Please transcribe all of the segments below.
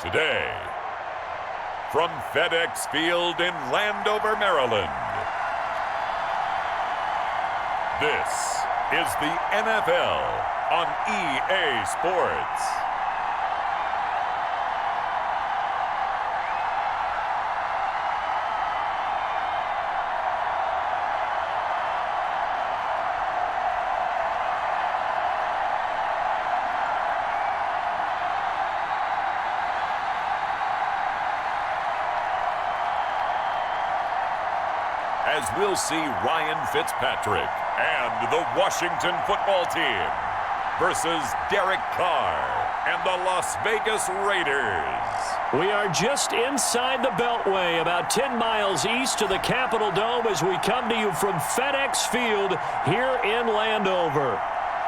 Today, from FedEx Field in Landover, Maryland, this is the NFL on EA Sports. As we'll see Ryan Fitzpatrick and the Washington football team versus Derek Carr and the Las Vegas Raiders. We are just inside the Beltway, about 10 miles east of the Capitol Dome as we come to you from FedEx Field here in Landover.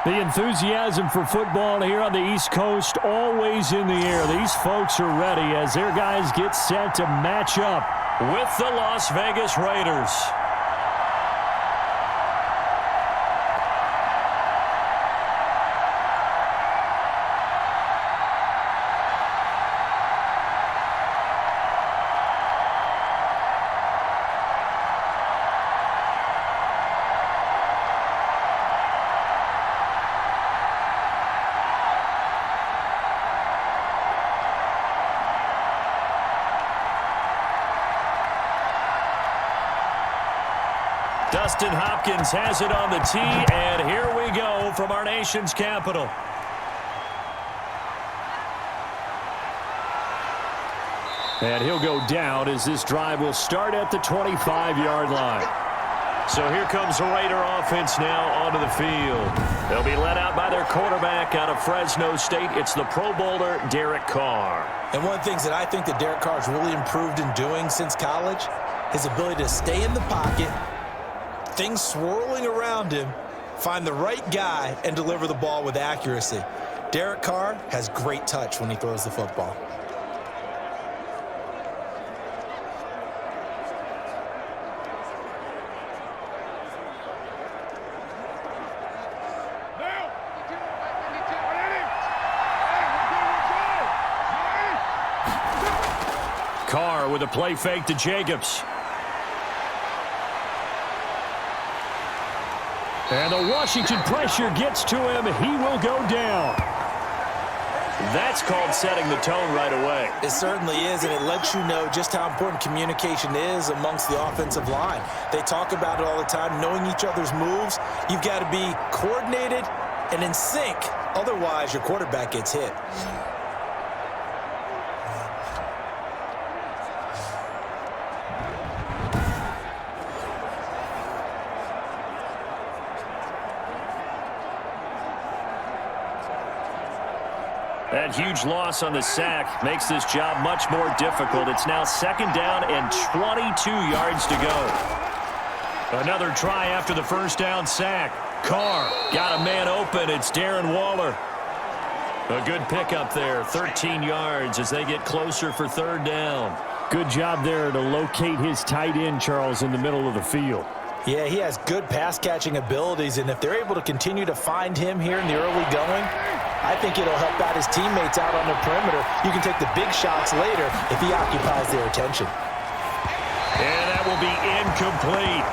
The enthusiasm for football here on the East Coast always in the air. These folks are ready as their guys get set to match up with the Las Vegas Raiders. Dustin Hopkins has it on the tee, and here we go from our nation's capital. And he'll go down as this drive will start at the 25-yard line. So here comes the Raider offense now onto the field. They'll be led out by their quarterback out of Fresno State. It's the Pro Bowler, Derek Carr. And one of the things that I think that Derek Carr has really improved in doing since college, his ability to stay in the pocket, things swirling around him, find the right guy, and deliver the ball with accuracy. Derek Carr has great touch when he throws the football. Carr with a play fake to Jacobs. And the Washington pressure gets to him. He will go down. That's called setting the tone right away. It certainly is, and it lets you know just how important communication is amongst the offensive line. They talk about it all the time, knowing each other's moves. You've got to be coordinated and in sync. Otherwise, your quarterback gets hit. That huge loss on the sack makes this job much more difficult. It's now second down and 22 yards to go. Another try after the first down sack. Carr got a man open. It's Darren Waller. A good pickup there, 13 yards as they get closer for third down. Good job there to locate his tight end, Charles, in the middle of the field. Yeah, he has good pass-catching abilities, and if they're able to continue to find him here in the early going, I think it'll help out his teammates out on the perimeter. You can take the big shots later if he occupies their attention. And that will be incomplete.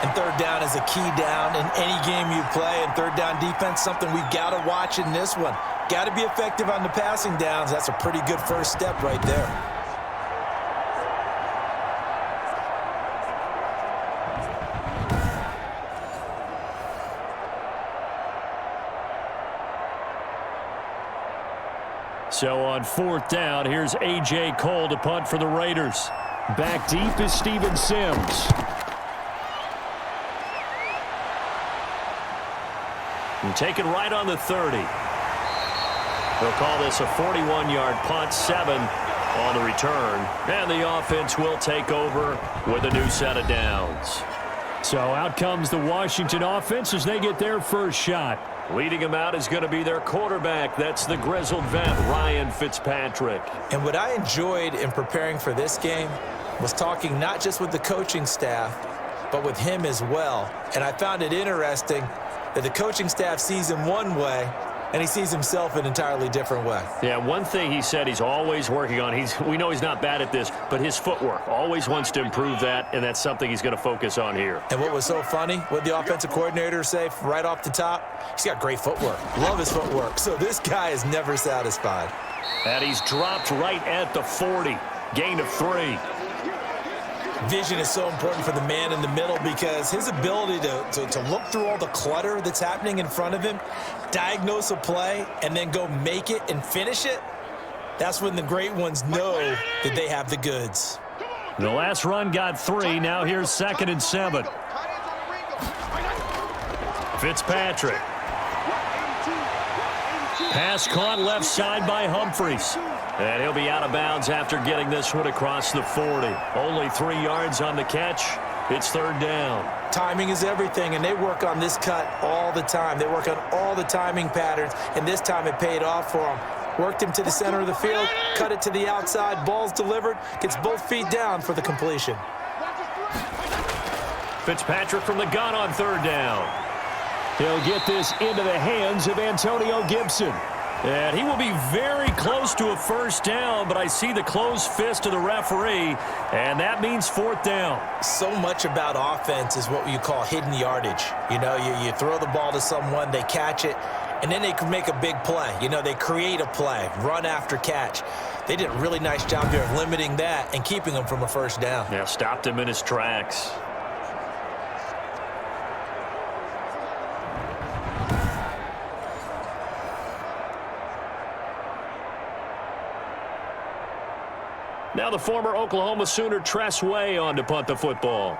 And third down is a key down in any game you play, and third down defense, something we've got to watch in this one. Got to be effective on the passing downs. That's a pretty good first step right there. So on fourth down, here's A.J. Cole to punt for the Raiders. Back deep is Steven Sims. And taken right on the 30. They'll call this a 41-yard punt, 7 on the return. And the offense will take over with a new set of downs. So out comes the Washington offense as they get their first shot. Leading him out is going to be their quarterback. That's the grizzled vet, Ryan Fitzpatrick. And what I enjoyed in preparing for this game was talking not just with the coaching staff, but with him as well. And I found it interesting that the coaching staff sees him one way, and he sees himself an entirely different way. Yeah, one thing he said he's always working on, we know he's not bad at this, but his footwork, always wants to improve that, and that's something he's going to focus on here. And what was so funny, what the offensive coordinator say right off the top, he's got great footwork. Love his footwork. So this guy is never satisfied. And he's dropped right at the 40. Gain of 3. Vision is so important for the man in the middle because his ability to look through all the clutter that's happening in front of him, diagnose a play, and then go make it and finish it, that's when the great ones know that they have the goods. The last run got 3. Now here's 2nd and 7. Fitzpatrick. Pass caught left side by Humphries. And he'll be out of bounds after getting this one across the 40. Only 3 yards on the catch. It's 3rd down. Timing is everything, and they work on this cut all the time. They work on all the timing patterns, and this time it paid off for them. Worked him to the center of the field, cut it to the outside, ball's delivered, gets both feet down for the completion. Fitzpatrick from the gun on 3rd down. He'll get this into the hands of Antonio Gibson. And he will be very close to a 1st down, but I see the closed fist of the referee, and that means 4th down. So much about offense is what you call hidden yardage. You know, you throw the ball to someone, they catch it, and then they can make a big play. You know, they create a play, run after catch. They did a really nice job there of limiting that and keeping him from a 1st down. Yeah, stopped him in his tracks. Now the former Oklahoma Sooner Tress Way on to punt the football.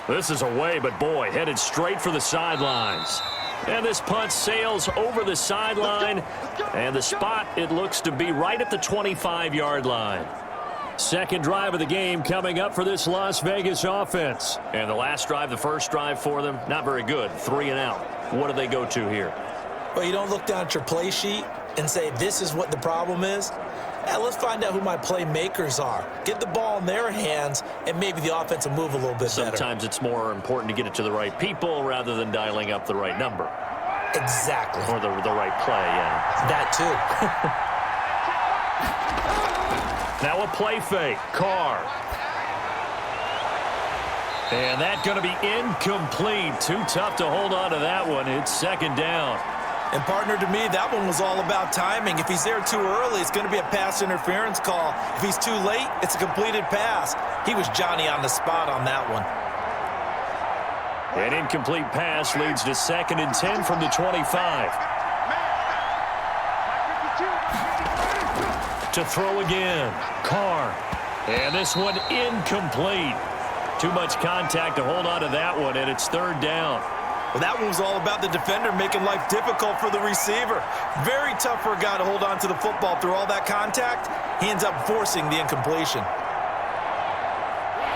This is away, but boy, headed straight for the sidelines. And this punt sails over the sideline, and the spot, it looks to be right at the 25-yard line. Second drive of the game coming up for this Las Vegas offense. And the last drive, the first drive for them, not very good. 3 and out. What do they go to here? Well, you don't look down at your play sheet and say, this is what the problem is. Yeah, let's find out who my playmakers are. Get the ball in their hands, and maybe the offense will move a little bit better. Sometimes it's more important to get it to the right people rather than dialing up the right number. Exactly. Or the right play, yeah. That too. Now a play fake. Carr. And that's going to be incomplete. Too tough to hold on to that one. It's 2nd down. And, partner, to me, that one was all about timing. If he's there too early, it's going to be a pass interference call. If he's too late, it's a completed pass. He was Johnny on the spot on that one. An incomplete pass leads to 2nd and 10 from the 25. To throw again. Carr. And this one incomplete. Too much contact to hold on to that one, and it's 3rd down. Well, that one was all about the defender making life difficult for the receiver. Very tough for a guy to hold on to the football through all that contact. He ends up forcing the incompletion.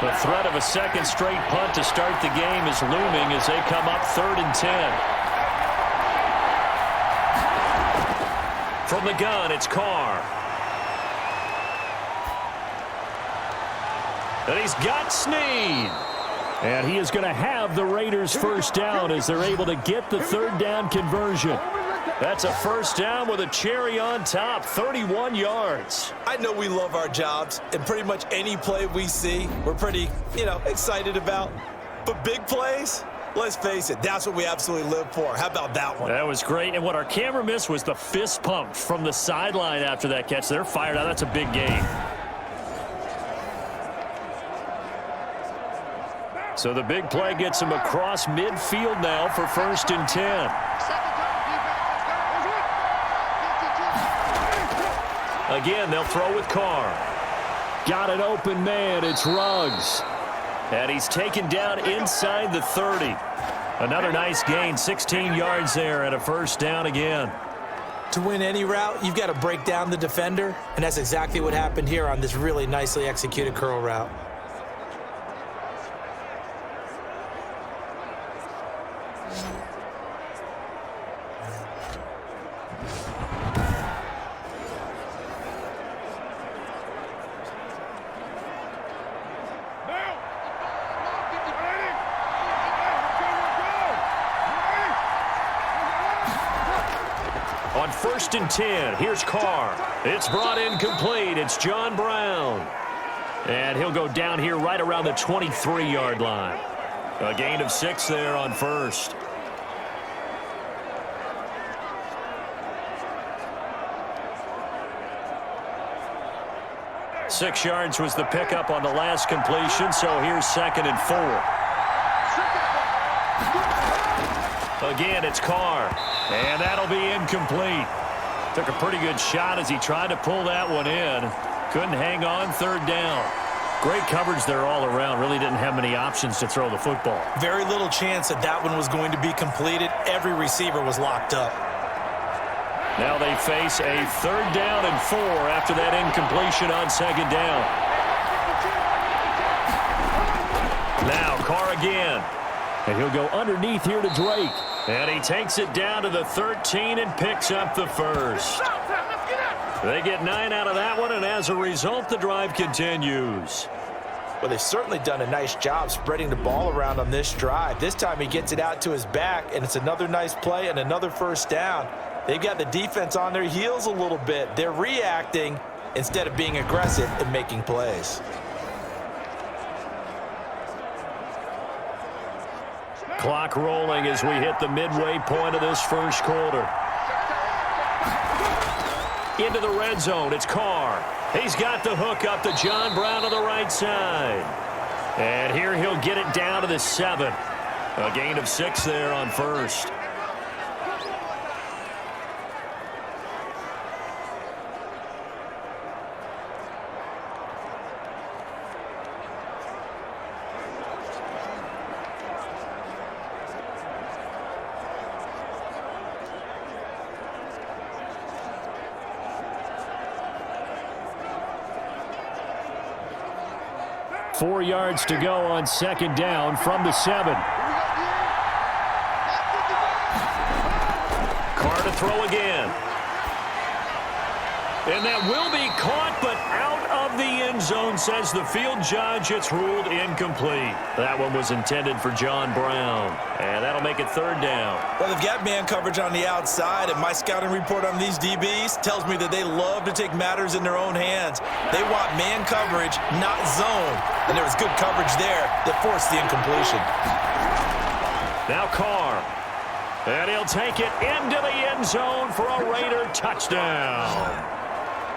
The threat of a 2nd straight punt to start the game is looming as they come up 3rd and 10. From the gun, it's Carr. And he's got Snead. And he is going to have the Raiders' 1st down as they're able to get the 3rd down conversion. That's a 1st down with a cherry on top, 31 yards. I know we love our jobs, and pretty much any play we see, we're pretty, excited about. But big plays, let's face it, that's what we absolutely live for. How about that one? That was great, and what our camera missed was the fist pump from the sideline after that catch. They're fired out. That's a big game. So the big play gets him across midfield now for 1st and 10. Again, they'll throw with Carr. Got an open man. It's Ruggs. And he's taken down inside the 30. Another nice gain, 16 yards there, and a 1st down again. To win any route, you've got to break down the defender, and that's exactly what happened here on this really nicely executed curl route. On 1st and 10, here's Carr. It's brought in complete. It's John Brown. And he'll go down here right around the 23-yard line. A gain of 6 there on 1st. Six yards was the pickup on the last completion, so here's 2nd and 4. Again, it's Carr, and that'll be incomplete. Took a pretty good shot as he tried to pull that one in. Couldn't hang on. 3rd down. Great coverage there all around. Really didn't have many options to throw the football. Very little chance that that one was going to be completed. Every receiver was locked up. Now they face a 3rd down and 4 after that incompletion on 2nd down. Now Carr again. And he'll go underneath here to Drake. And he takes it down to the 13 and picks up the 1st. They get 9 out of that one, and as a result, the drive continues. Well, they've certainly done a nice job spreading the ball around on this drive. This time he gets it out to his back, and it's another nice play and another 1st down. They've got the defense on their heels a little bit. They're reacting instead of being aggressive and making plays. Clock rolling as we hit the midway point of this 1st quarter. Into the red zone, it's Carr. He's got the hook up to John Brown on the right side. And here he'll get it down to the 7. A gain of 6 there on 1st. Four yards to go on 2nd down from the 7. Carr to throw again. And that will be caught, but out of the end zone, says the field judge. It's ruled incomplete. That one was intended for John Brown. And that'll make it 3rd down. Well, they've got man coverage on the outside, and my scouting report on these DBs tells me that they love to take matters in their own hands. They want man coverage, not zone. And there was good coverage there that forced the incompletion. Now Carr. And he'll take it into the end zone for a Raider touchdown.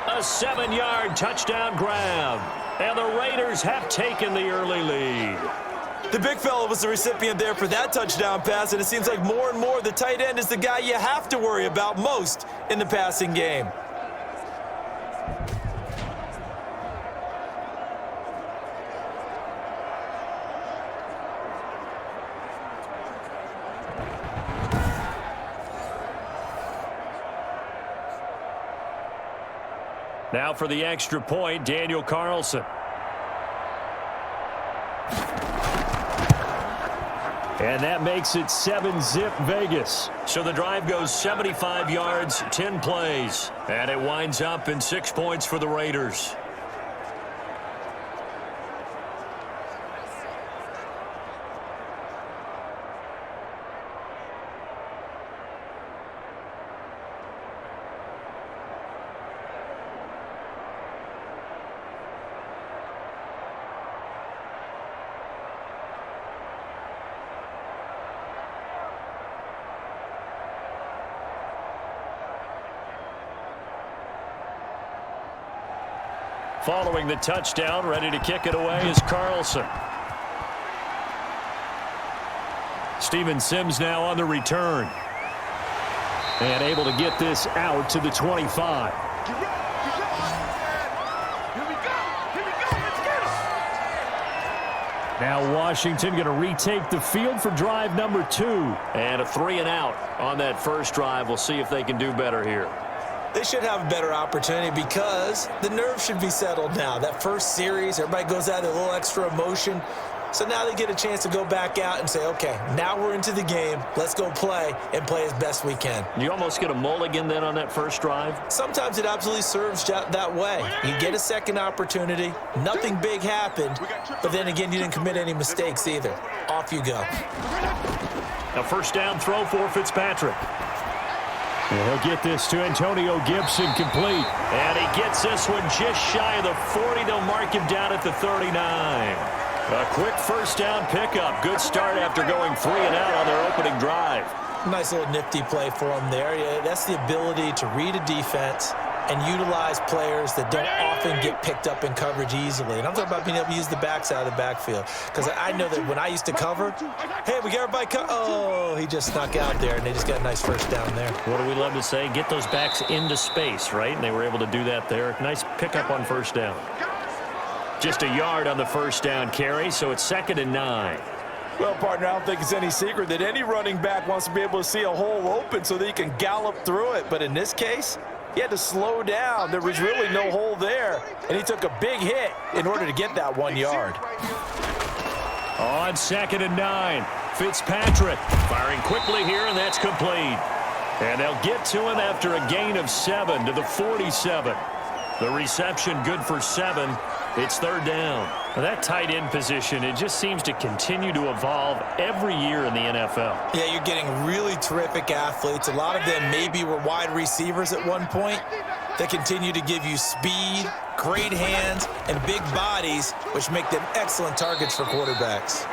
A 7-yard touchdown grab. And the Raiders have taken the early lead. The big fella was the recipient there for that touchdown pass, and it seems like more and more the tight end is the guy you have to worry about most in the passing game. Now for the extra point, Daniel Carlson. And that makes it 7-zip Vegas. So the drive goes 75 yards, 10 plays. And it winds up in 6 points for the Raiders. Following the touchdown, ready to kick it away is Carlson. Steven Sims now on the return. And able to get this out to the 25. Now Washington going to retake the field for drive number 2. And a 3-and-out on that first drive. We'll see if they can do better here. They should have a better opportunity because the nerves should be settled now. That first series, everybody goes out a little extra emotion. So now they get a chance to go back out and say, okay, now we're into the game. Let's go play and play as best we can. You almost get a mulligan then on that first drive? Sometimes it absolutely serves that way. You get a second opportunity. Nothing big happened. But then again, you didn't commit any mistakes either. Off you go. A first down throw for Fitzpatrick. And he'll get this to Antonio Gibson complete. And he gets this one just shy of the 40. They'll mark him down at the 39. A quick first down pickup. Good start after going 3 and out on their opening drive. Nice little nifty play for him there. Yeah, that's the ability to read a defense and utilize players that don't often get picked up in coverage easily. And I'm talking about being able to use the backside of the backfield. Because I know that when I used to cover, hey, we got everybody oh, he just snuck out there, and they just got a nice first down there. What do we love to say? Get those backs into space, right? And they were able to do that there. Nice pickup on first down. Just a yard on the first down carry, so it's 2nd and 9. Well, partner, I don't think it's any secret that any running back wants to be able to see a hole open so that he can gallop through it. But in this case, he had to slow down. There was really no hole there, and he took a big hit in order to get that 1 yard. On 2nd and 9, Fitzpatrick firing quickly here, and that's complete. And they'll get to him after a gain of 7 to the 47. The reception good for 7. It's 3rd down. Now that tight end position, it just seems to continue to evolve every year in the NFL. Yeah, you're getting really terrific athletes. A lot of them maybe were wide receivers at one point. They continue to give you speed, great hands, and big bodies, which make them excellent targets for quarterbacks.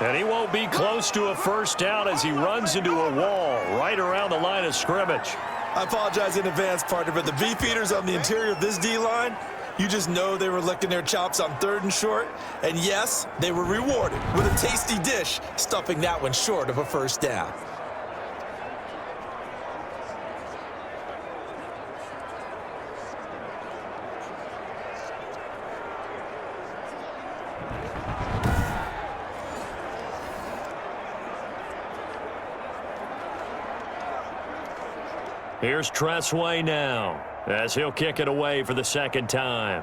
And he won't be close to a first down as he runs into a wall right around the line of scrimmage. I apologize in advance, partner, but the beefeaters on the interior of this D-line, you just know they were licking their chops on 3rd and short. And yes, they were rewarded with a tasty dish, stuffing that one short of a first down. Here's Tressway now, as he'll kick it away for the 2nd time.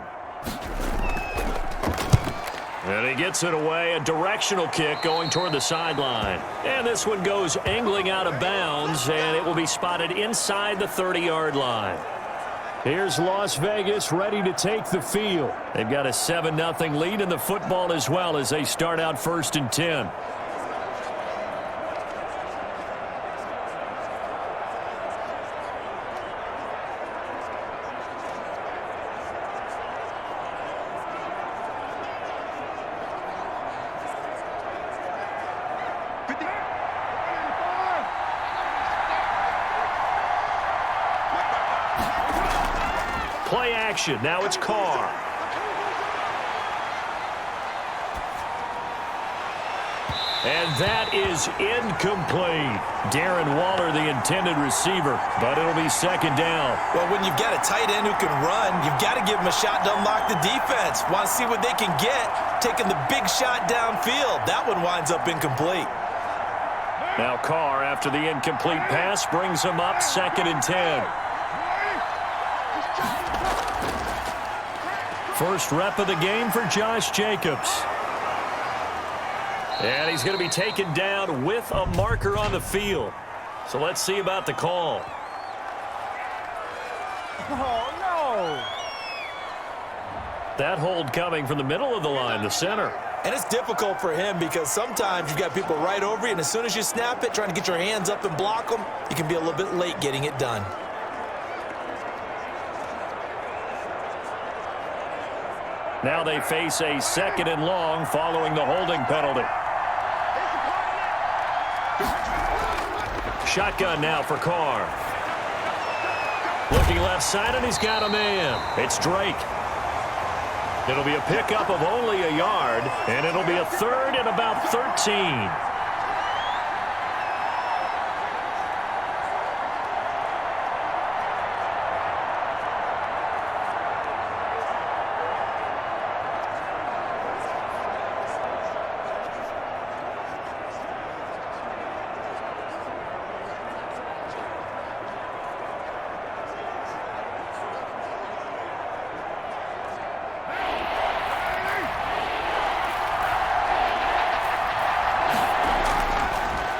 And he gets it away, a directional kick going toward the sideline. And this one goes angling out of bounds, and it will be spotted inside the 30-yard line. Here's Las Vegas ready to take the field. They've got a 7-0 lead in the football as well as they start out 1st and 10. Play action. Now it's Carr. And that is incomplete. Darren Waller, the intended receiver, but it'll be 2nd down. Well, when you've got a tight end who can run, you've got to give him a shot to unlock the defense. Want to see what they can get, taking the big shot downfield. That one winds up incomplete. Now Carr, after the incomplete pass, brings him up 2nd and 10. First rep of the game for Josh Jacobs. And he's going to be taken down with a marker on the field. So let's see about the call. Oh, no. That hold coming from the middle of the line, the center. And it's difficult for him because sometimes you've got people right over you, and as soon as you snap it, trying to get your hands up and block them, you can be a little bit late getting it done. Now they face a 2nd and long following the holding penalty. Shotgun now for Carr. Looking left side, and he's got a man. It's Drake. It'll be a pickup of only a yard, and it'll be a 3rd and about 13.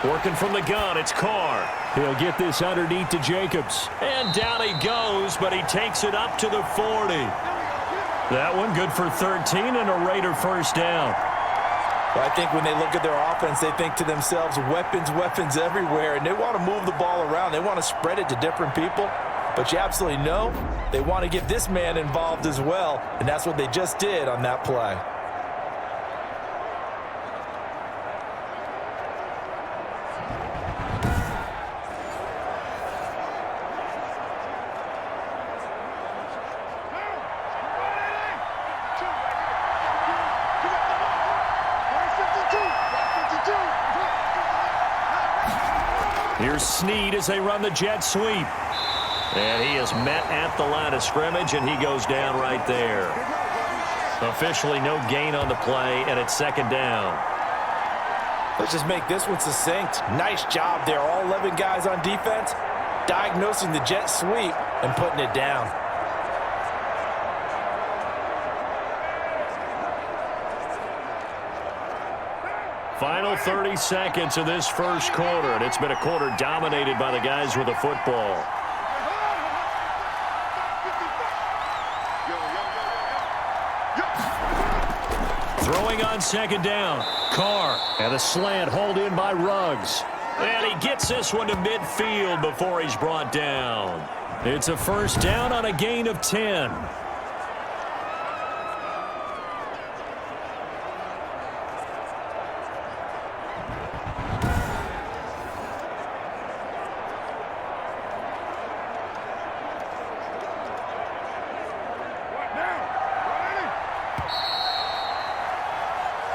Working from the gun, it's Carr. He'll get this underneath to Jacobs. And down he goes, but he takes it up to the 40. That one good for 13 and a Raider first down. But I think when they look at their offense, they think to themselves, weapons, weapons everywhere, and they want to move the ball around. They want to spread it to different people. But you absolutely know they want to get this man involved as well, and that's what they just did on that play. Here's Snead as they run the jet sweep. And he is met at the line of scrimmage, and he goes down right there. Officially no gain on the play, and it's second down. Let's just make this one succinct. Nice job there. All 11 guys on defense diagnosing the jet sweep and putting it down. Final 30 seconds of this first quarter, and it's been a quarter dominated by the guys with the football. Throwing on second down. Carr, and a slant hauled in by Ruggs. And he gets this one to midfield before he's brought down. It's a first down on a gain of 10.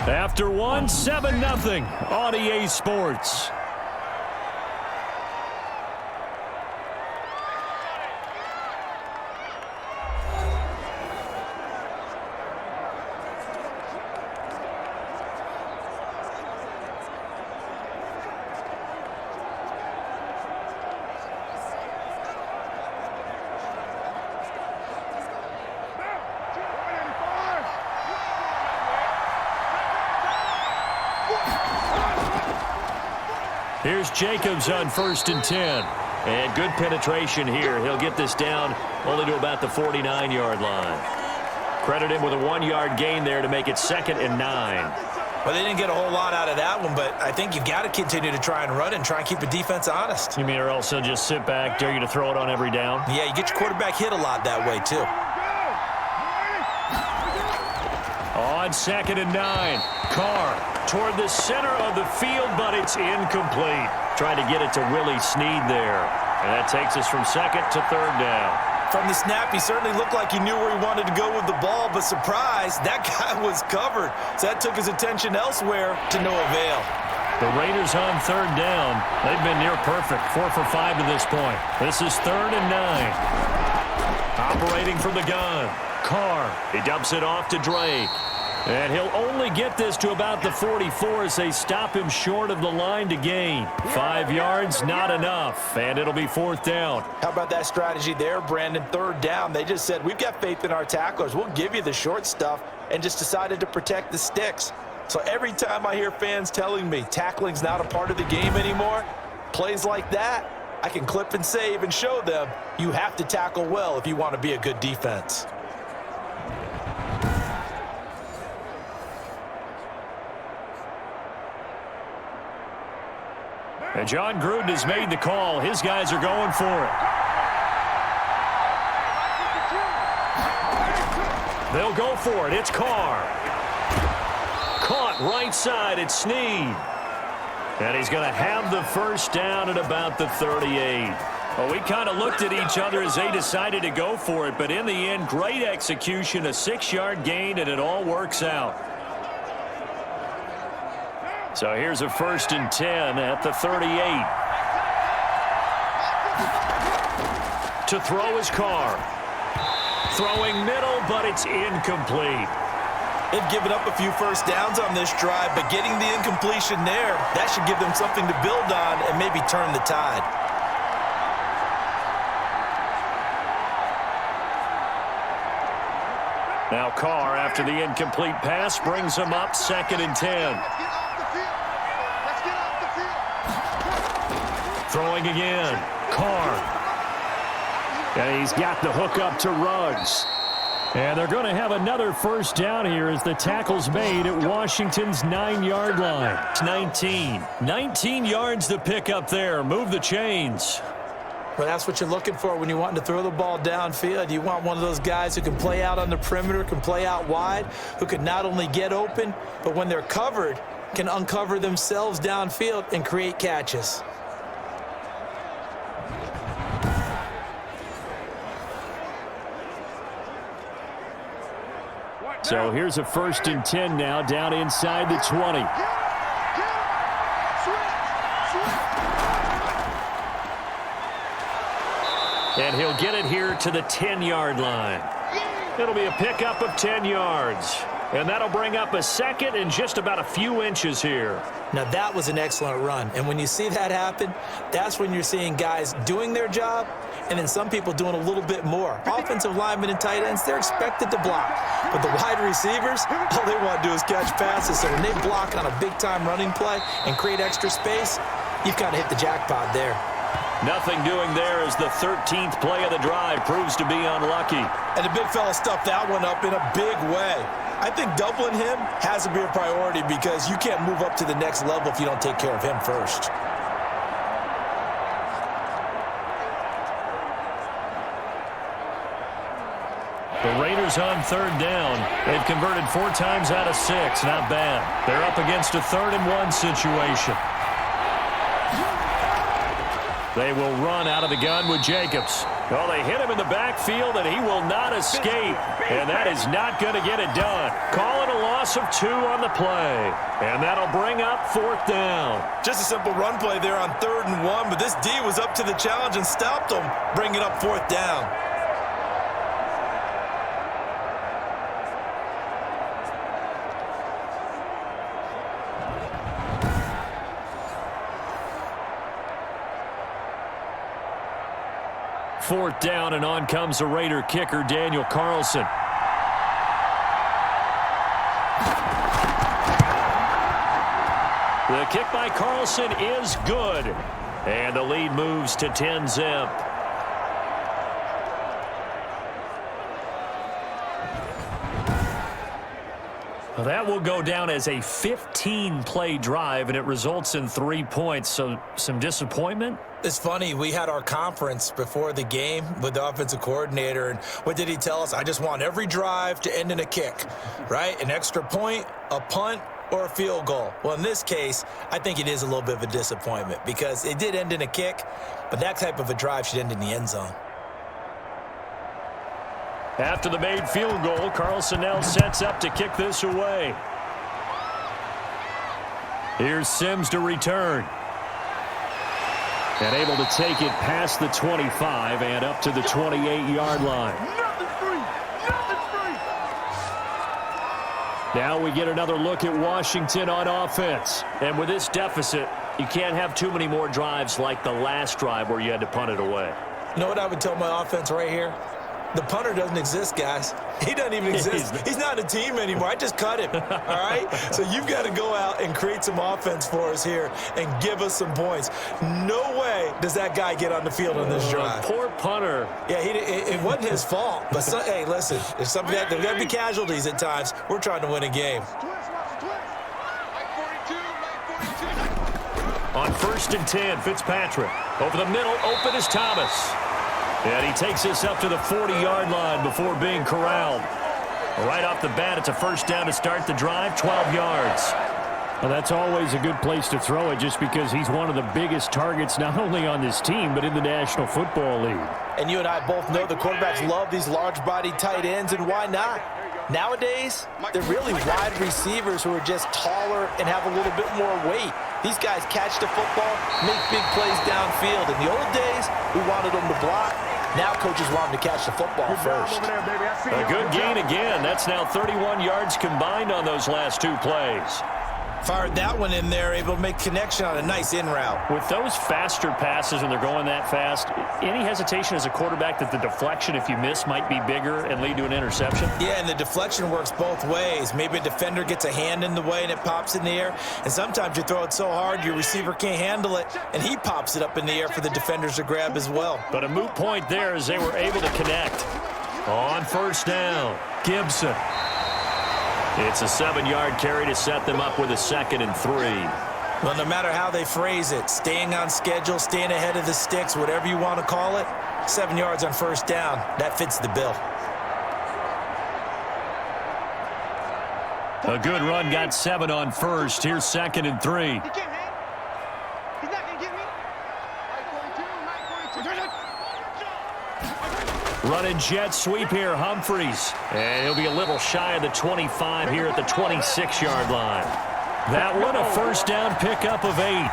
After one, 7-0 on EA Sports. Here's Jacobs on 1st and 10. And good penetration here. He'll get this down only to about the 49-yard line. Credit him with a 1-yard gain there to make it 2nd and 9. Well, they didn't get a whole lot out of that one, but I think you've got to continue to try and run and try and keep the defense honest. You mean or else they'll just sit back, dare you to throw it on every down? Yeah, you get your quarterback hit a lot that way, too. On 2nd and 9. Carr toward the center of the field, but it's incomplete. Trying to get it to Willie Snead there. And that takes us from 2nd to 3rd down. From the snap, he certainly looked like he knew where he wanted to go with the ball, but surprise, that guy was covered. So that took his attention elsewhere to no avail. The Raiders on 3rd down. They've been near perfect, 4 for 5 to this point. This is 3rd and 9. Operating from the gun. Carr, he dumps it off to Drake. And he'll only get this to about the 44 as they stop him short of the line to gain. 5 yards, not enough, and it'll be 4th down. How about that strategy there, Brandon? 3rd down. They just said, we've got faith in our tacklers. We'll give you the short stuff, and just decided to protect the sticks. So every time I hear fans telling me tackling's not a part of the game anymore, plays like that, I can clip and save and show them you have to tackle well if you want to be a good defense. And John Gruden has made the call. His guys are going for it. They'll go for it. It's Carr. Caught right side. It's Snead. And he's going to have the first down at about the 38. Well, we kind of looked at each other as they decided to go for it. But in the end, great execution, a 6-yard gain, and it all works out. So here's a 1st and 10 at the 38. To throw is Carr. Throwing middle, but it's incomplete. They've given up a few first downs on this drive, but getting the incompletion there, that should give them something to build on and maybe turn the tide. Now Carr, after the incomplete pass, brings him up 2nd and 10. Throwing again. Carr. And he's got the hook up to Ruggs. And they're going to have another first down here as the tackle's made at Washington's 9-yard line. It's 19 yards to pick up there. Move the chains. Well, that's what you're looking for when you're wanting to throw the ball downfield. You want one of those guys who can play out on the perimeter, can play out wide, who can not only get open, but when they're covered, can uncover themselves downfield and create catches. So here's a 1st and 10 now, down inside the 20. And he'll get it here to the 10-yard line. It'll be a pickup of 10 yards. And that'll bring up a second and just about a few inches here. Now, that was an excellent run. And when you see that happen, that's when you're seeing guys doing their job and then some people doing a little bit more. Offensive linemen and tight ends, they're expected to block. But the wide receivers, all they want to do is catch passes. So when they block on a big-time running play and create extra space, you've kind of hit the jackpot there. Nothing doing there as the 13th play of the drive proves to be unlucky. And the big fella stuffed that one up in a big way. I think doubling him has to be a priority because you can't move up to the next level if you don't take care of him first. The Raiders on 3rd down. They've converted 4 times out of 6. Not bad. They're up against a 3rd and 1 situation. They will run out of the gun with Jacobs. Well, they hit him in the backfield, and he will not escape. And that is not going to get it done. Call it a loss of 2 on the play. And that'll bring up 4th down. Just a simple run play there on 3rd and 1, but this D was up to the challenge and stopped him, bringing up 4th down. Fourth down, and on comes the Raider kicker, Daniel Carlson. The kick by Carlson is good. And the lead moves to 10-zip. Well, that will go down as a 15-play drive, and it results in 3 points. So some disappointment? It's funny, we had our conference before the game with the offensive coordinator, and what did he tell us? I just want every drive to end in a kick, right? An extra point, a punt, or a field goal. Well, in this case, I think it is a little bit of a disappointment because it did end in a kick, but that type of a drive should end in the end zone. After the made field goal, Carlson now sets up to kick this away. Here's Sims to return. And able to take it past the 25 and up to the 28-yard line. Now we get another look at Washington on offense. And with this deficit, you can't have too many more drives like the last drive where you had to punt it away. You know what I would tell my offense right here? The punter doesn't exist, guys. He doesn't even exist. He's not a team anymore. I just cut him, all right? So you've got to go out and create some offense for us here and give us some points. No way does that guy get on the field on this drive. Poor punter. Yeah, it wasn't his fault. But, hey, listen, there's got to be casualties at times. We're trying to win a game. On 1st and 10, Fitzpatrick. Over the middle, open is Thomas. And he takes this up to the 40-yard line before being corralled. Right off the bat, it's a first down to start the drive, 12 yards. Well, that's always a good place to throw it just because he's one of the biggest targets not only on this team but in the National Football League. And you and I both know the quarterbacks love these large-body tight ends, and why not? Nowadays, they're really wide receivers who are just taller and have a little bit more weight. These guys catch the football, make big plays downfield. In the old days, we wanted them to block. Now coaches want them to catch the football first. A good gain again. That's now 31 yards combined on those last 2 plays. Fired that one in there, able to make connection on a nice in route. With those faster passes when they're going that fast, any hesitation as a quarterback that the deflection, if you miss, might be bigger and lead to an interception? Yeah, and the deflection works both ways. Maybe a defender gets a hand in the way and it pops in the air. And sometimes you throw it so hard your receiver can't handle it, and he pops it up in the air for the defenders to grab as well. But a moot point there as they were able to connect. On first down, Gibson. It's a 7-yard carry to set them up with a 2nd and 3. Well, no matter how they phrase it, staying on schedule, staying ahead of the sticks, whatever you want to call it, 7 yards on first down, that fits the bill. A good run got 7 on first. Here's 2nd and 3. He can't hang. He's not going to get me. Running jet sweep here, Humphreys. And he'll be a little shy of the 25 here at the 26-yard line. That one, a first down pickup of 8.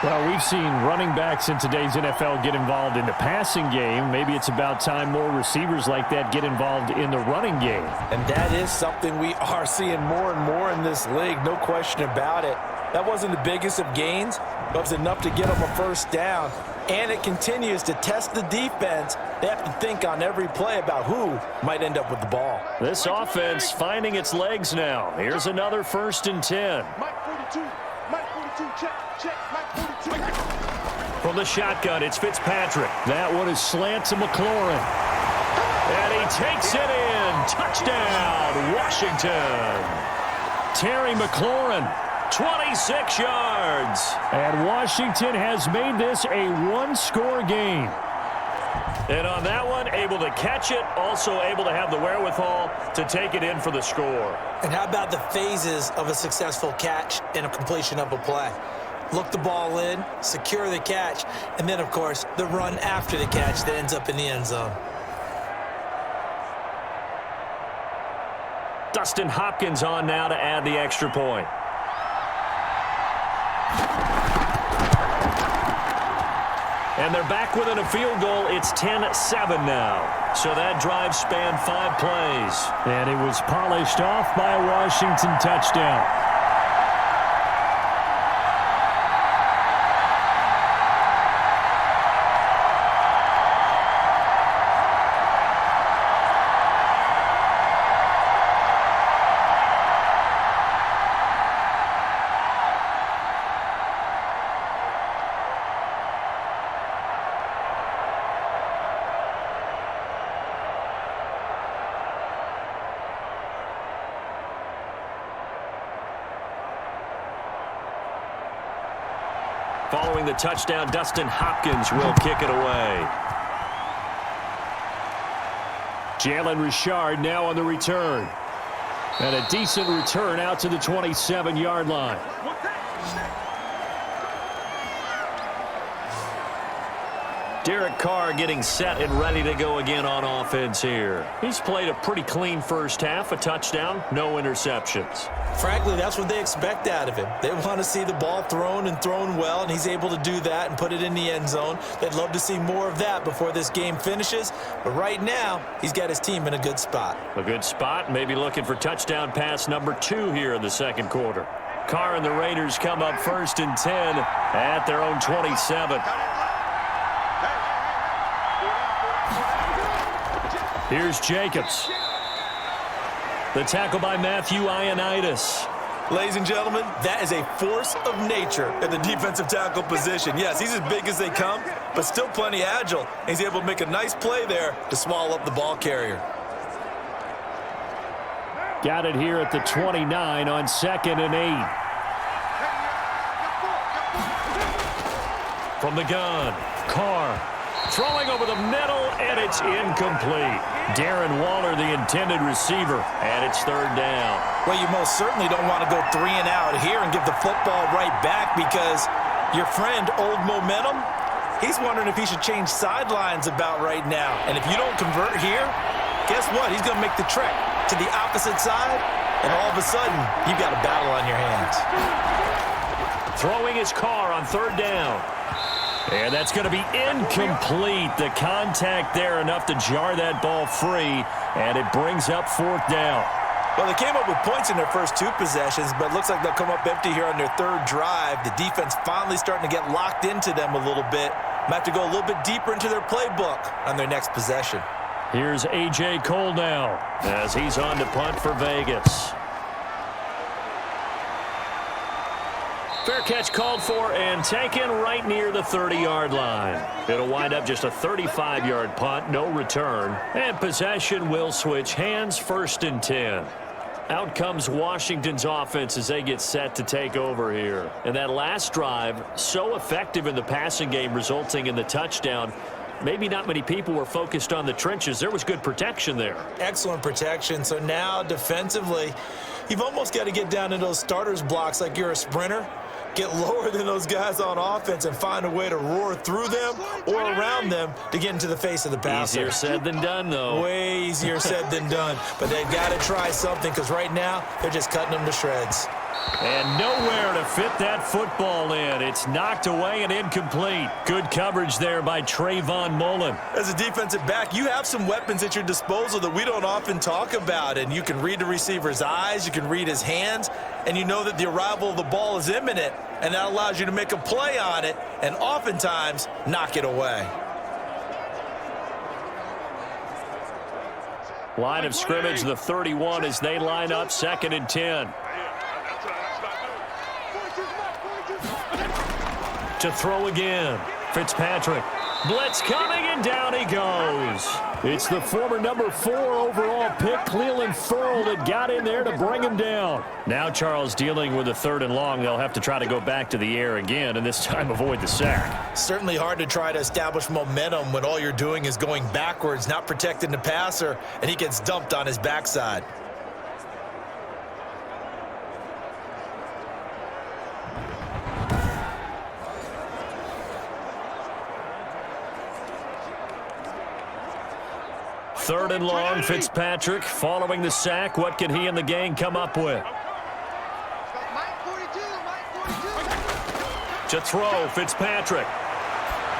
Well, we've seen running backs in today's NFL get involved in the passing game. Maybe it's about time more receivers like that get involved in the running game. And that is something we are seeing more and more in this league, no question about it. That wasn't the biggest of gains, but it was enough to get them a first down. And it continues to test the defense. They have to think on every play about who might end up with the ball. This offense finding its legs now. Here's another 1st and 10. Mike 42. Mike 42. Check. Mike 42. From the shotgun, it's Fitzpatrick. That one is slant to McLaurin. And he takes it in. Touchdown, Washington. Terry McLaurin, 26 yards. And Washington has made this a one-score game. And on that one, able to catch it, also able to have the wherewithal to take it in for the score. And how about the phases of a successful catch and a completion of a play? Look the ball in, secure the catch, and then, of course, the run after the catch that ends up in the end zone. Dustin Hopkins on now to add the extra point. And they're back within a field goal. It's 10-7 now. So that drive spanned 5 plays. And it was polished off by a Washington touchdown. Following the touchdown, Dustin Hopkins will kick it away. Jalen Richard now on the return. And a decent return out to the 27-yard line. Derek Carr getting set and ready to go again on offense here. He's played a pretty clean first half, a touchdown, no interceptions. Frankly, that's what they expect out of him. They want to see the ball thrown and thrown well, and he's able to do that and put it in the end zone. They'd love to see more of that before this game finishes, but right now, he's got his team in a good spot. A good spot, maybe looking for touchdown pass number 2 here in the second quarter. Carr and the Raiders come up 1st and 10 at their own 27. Here's Jacobs. The tackle by Matthew Ioannidis. Ladies and gentlemen, that is a force of nature at the defensive tackle position. Yes, he's as big as they come, but still plenty agile. He's able to make a nice play there to swallow up the ball carrier. Got it here at the 29 on 2nd and 8. From the gun, Carr. Throwing over the middle, and it's incomplete. Darren Waller, the intended receiver, and it's 3rd down. Well, you most certainly don't want to go 3 and out here and give the football right back because your friend, Old Momentum, he's wondering if he should change sidelines about right now. And if you don't convert here, guess what? He's going to make the trek to the opposite side, and all of a sudden, you've got a battle on your hands. Throwing his Carr on 3rd down. And that's going to be incomplete. The contact there enough to jar that ball free, and it brings up 4th down. Well, they came up with points in their first 2 possessions, but it looks like they'll come up empty here on their 3rd drive. The defense finally starting to get locked into them a little bit. Might have to go a little bit deeper into their playbook on their next possession. Here's A.J. Cole now as he's on to punt for Vegas. Fair catch called for and taken right near the 30-yard line. It'll wind up just a 35-yard punt, no return. And possession will switch hands, 1st and 10. Out comes Washington's offense as they get set to take over here. And that last drive, so effective in the passing game, resulting in the touchdown. Maybe not many people were focused on the trenches. There was good protection there. Excellent protection. So now defensively, you've almost got to get down to those starters blocks like you're a sprinter. Get lower than those guys on offense and find a way to roar through them or around them to get into the face of the passer. Easier said than done, though. Way easier said than done. But they've got to try something because right now they're just cutting them to shreds. And nowhere to fit that football in. It's knocked away and incomplete. Good coverage there by Trayvon Mullen. As a defensive back, you have some weapons at your disposal that we don't often talk about. And you can read the receiver's eyes, you can read his hands, and you know that the arrival of the ball is imminent. And that allows you to make a play on it and oftentimes knock it away. Line of scrimmage, the 31 as they line up, 2nd and 10. To throw again. Fitzpatrick. Blitz coming, and down he goes. It's the former number 4 overall pick, Cleveland Ferrell, that got in there to bring him down. Now Charles dealing with a 3rd and long. They'll have to try to go back to the air again, and this time avoid the sack. Certainly hard to try to establish momentum when all you're doing is going backwards, not protecting the passer, and he gets dumped on his backside. Third and long, Fitzpatrick following the sack. What can he and the gang come up with? To throw, Fitzpatrick.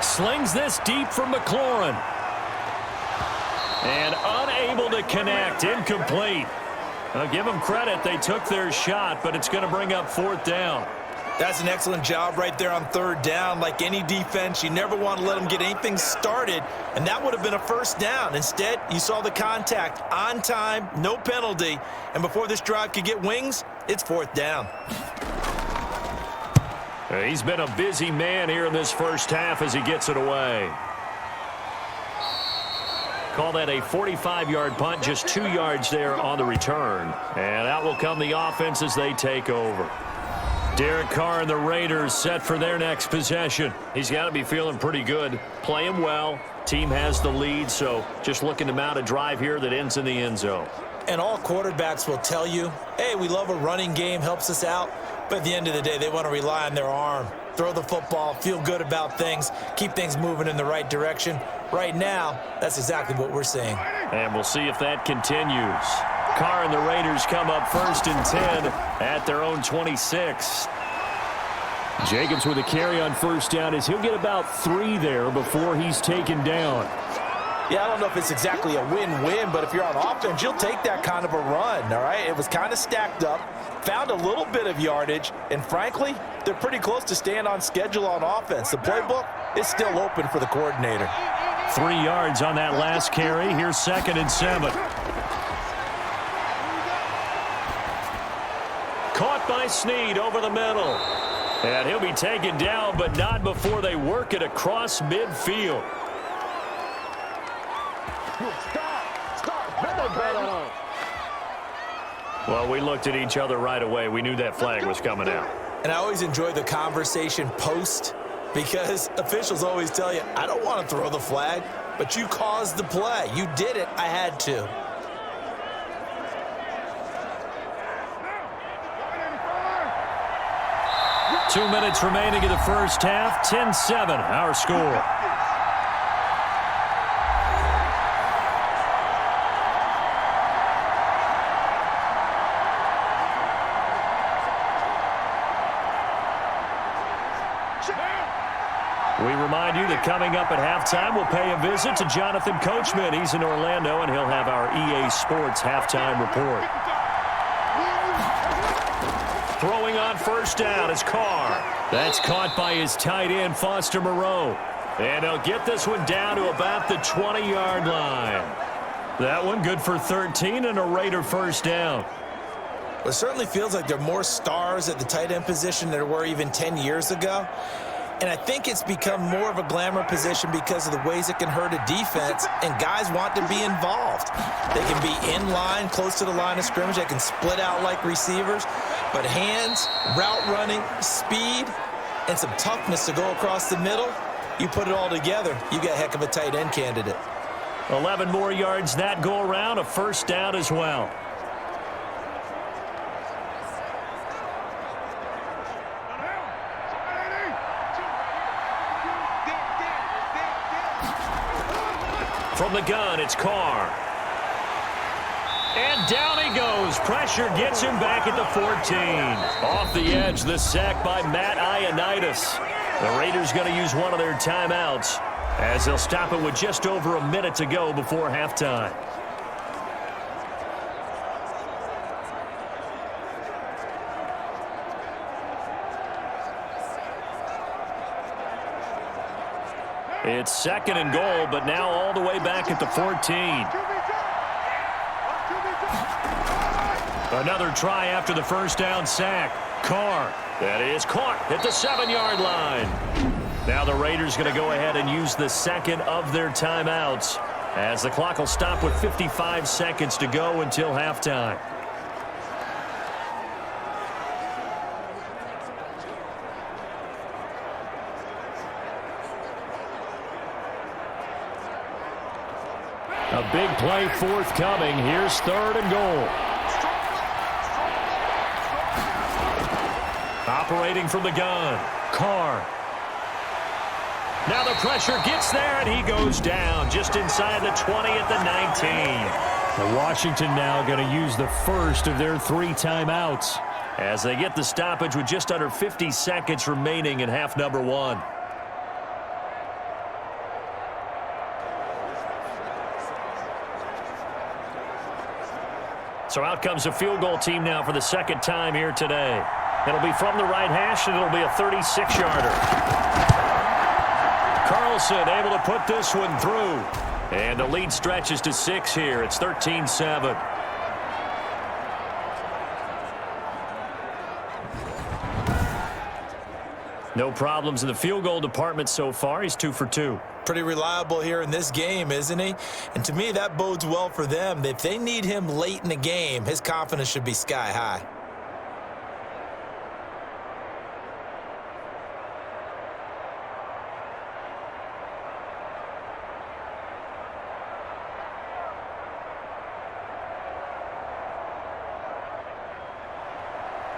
Slings this deep from McLaurin. And unable to connect, incomplete. I'll give them credit, they took their shot, but it's going to bring up 4th down. That's an excellent job right there on 3rd down. Like any defense, you never want to let them get anything started, and that would have been a 1st down. Instead, you saw the contact on time, no penalty, and before this drive could get wings, it's 4th down. He's been a busy man here in this first half as he gets it away. Call that a 45-yard punt, just 2 yards there on the return. And out will come the offense as they take over. Derek Carr and the Raiders set for their next possession. He's got to be feeling pretty good. Playing well. Team has the lead, so just looking to mount a drive here that ends in the end zone. And all quarterbacks will tell you, hey, we love a running game, helps us out. But at the end of the day, they want to rely on their arm. Throw the football, feel good about things, keep things moving in the right direction. Right now, that's exactly what we're seeing. And we'll see if that continues. Carr and the Raiders come up 1st and 10 at their own 26. Jacobs with a carry on 1st down as he'll get about 3 there before he's taken down. Yeah, I don't know if it's exactly a win-win, but if you're on offense, you'll take that kind of a run, all right? It was kind of stacked up, found a little bit of yardage, and frankly, they're pretty close to staying on schedule on offense. The playbook is still open for the coordinator. 3 yards on that last carry. Here's 2nd and 7. Caught by Snead over the middle. And he'll be taken down, but not before they work it across midfield. Well, we looked at each other right away. We knew that flag was coming out. And I always enjoy the conversation post because officials always tell you, I don't want to throw the flag, but you caused the play. You did it. I had to. Two minutes remaining in the first half. 10-7, our score. We remind you that coming up at halftime, we'll pay a visit to Jonathan Coachman. He's in Orlando, and he'll have our EA Sports halftime report. Throwing on 1st down is Carr. That's caught by his tight end, Foster Moreau. And he'll get this one down to about the 20-yard line. That one good for 13 and a Raider 1st down. Well, it certainly feels like there are more stars at the tight end position than there were even 10 years ago. And I think it's become more of a glamour position because of the ways it can hurt a defense, and guys want to be involved. They can be in line, close to the line of scrimmage. They can split out like receivers. But hands, route running, speed, and some toughness to go across the middle, you put it all together, you got a heck of a tight end candidate. 11 more yards that go around, a first down as well. From the gun, it's Carr. And down he goes. Pressure gets him back at the 14. Off the edge, the sack by Matt Ioannidis. The Raiders going to use one of their timeouts as they'll stop it with just over a minute to go before halftime. It's second and goal, but now all the way back at the 14. Another try after the first down sack. Carr, that is caught at the 7-yard line. Now the Raiders going to go ahead and use the second of their timeouts as the clock will stop with 55 seconds to go until halftime. A big play forthcoming. Here's third and goal. Operating from the gun, Carr. Now the pressure gets there, and he goes down just inside the 20 at the 19. The Washington now going to use the first of their 3 timeouts as they get the stoppage with just under 50 seconds remaining in half number 1. So out comes the field goal team now for the second time here today. It'll be from the right hash, and it'll be a 36-yarder. Carlson able to put this one through. And the lead stretches to 6 here. It's 13-7. No problems in the field goal department so far. He's 2 for 2. Pretty reliable here in this game, isn't he? And to me, that bodes well for them. If they need him late in the game, his confidence should be sky high.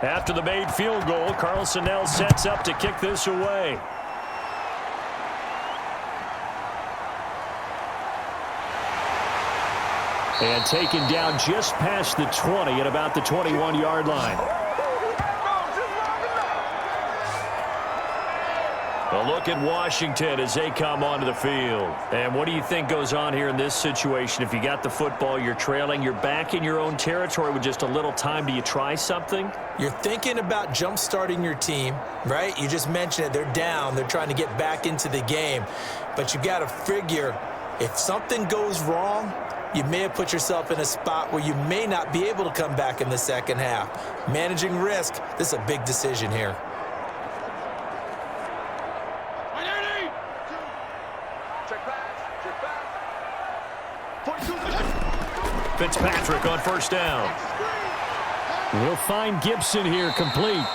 After the made field goal, Carlson now sets up to kick this away. And taken down just past the 20 at about the 21-yard line. A look at Washington as they come onto the field. And what do you think goes on here in this situation? If you got the football, you're trailing, you're back in your own territory with just a little time. Do you try something? You're thinking about jump-starting your team, right? You just mentioned it. They're down. They're trying to get back into the game. But you got to figure, if something goes wrong, you may have put yourself in a spot where you may not be able to come back in the second half. Managing risk, this is a big decision here. Fitzpatrick on first down. We'll find Gibson here complete.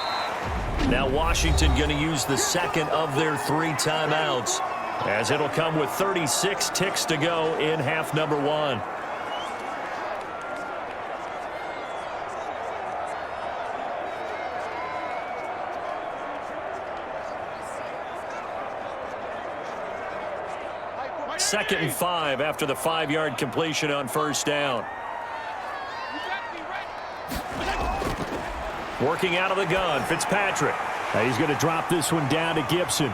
Now Washington going to use the second of their 3 timeouts as it'll come with 36 ticks to go in half number 1. Second and 5 after the 5-yard completion on first down. Working out of the gun, Fitzpatrick. And he's going to drop this one down to Gibson.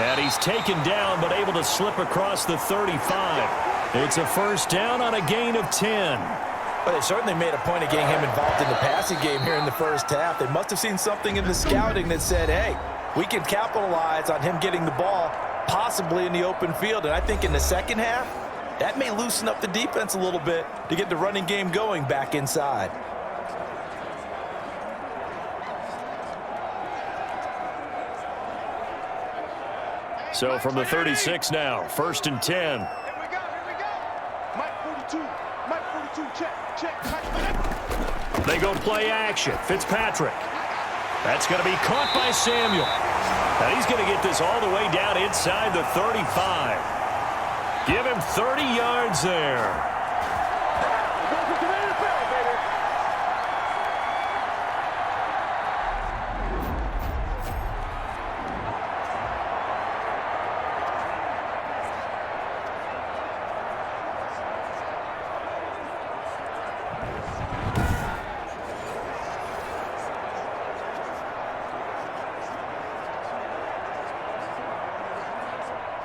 And he's taken down but able to slip across the 35. It's a first down on a gain of 10. Well, they certainly made a point of getting him involved in the passing game here in the first half. They must have seen something in the scouting that said, hey, we can capitalize on him getting the ball possibly in the open field. And I think in the second half, that may loosen up the defense a little bit to get the running game going back inside. So from the 36 now, 1st and 10. Here we go. Mike 42. Mike 42. Check. They go play action. Fitzpatrick. That's going to be caught by Samuel. And he's going to get this all the way down inside the 35. Give him 30 yards there.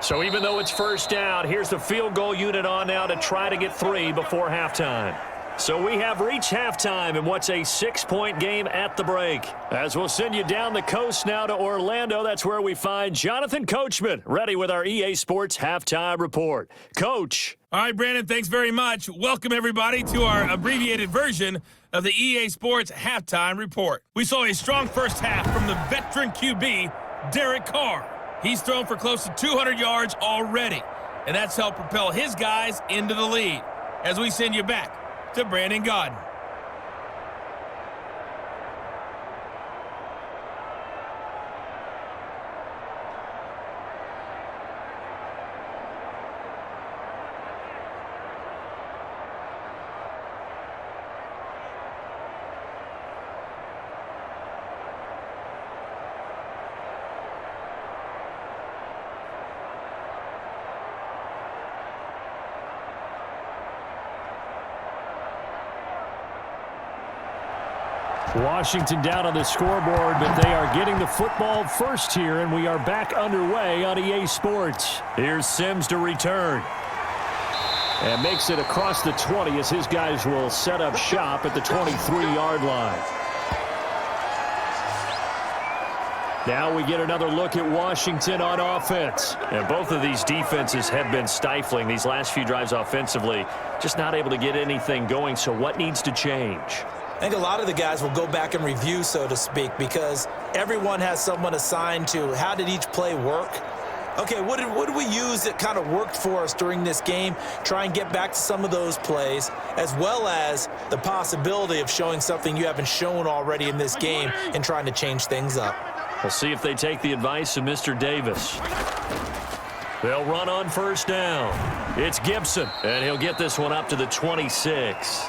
So even though it's 1st down, here's the field goal unit on now to try to get 3 before halftime. So we have reached halftime in what's a 6-point game at the break. As we'll send you down the coast now to Orlando, that's where we find Jonathan Coachman, ready with our EA Sports Halftime Report. Coach. All right, Brandon, thanks very much. Welcome, everybody, to our abbreviated version of the EA Sports Halftime Report. We saw a strong first half from the veteran QB, Derek Carr. He's thrown for close to 200 yards already, and that's helped propel his guys into the lead. As we send you back to Brandon Gaudin. Washington down on the scoreboard, but they are getting the football first here, and we are back underway on EA Sports. Here's Sims to return. And makes it across the 20 as his guys will set up shop at the 23-yard line. Now we get another look at Washington on offense. And both of these defenses have been stifling these last few drives offensively. Just not able to get anything going, so what needs to change? I think a lot of the guys will go back and review, so to speak, because everyone has someone assigned to how did each play work. Okay, what did we use that kind of worked for us during this game? Try and get back to some of those plays, as well as the possibility of showing something you haven't shown already in this game and trying to change things up. We'll see if they take the advice of Mr. Davis. They'll run on 1st down. It's Gibson, and he'll get this one up to the 26.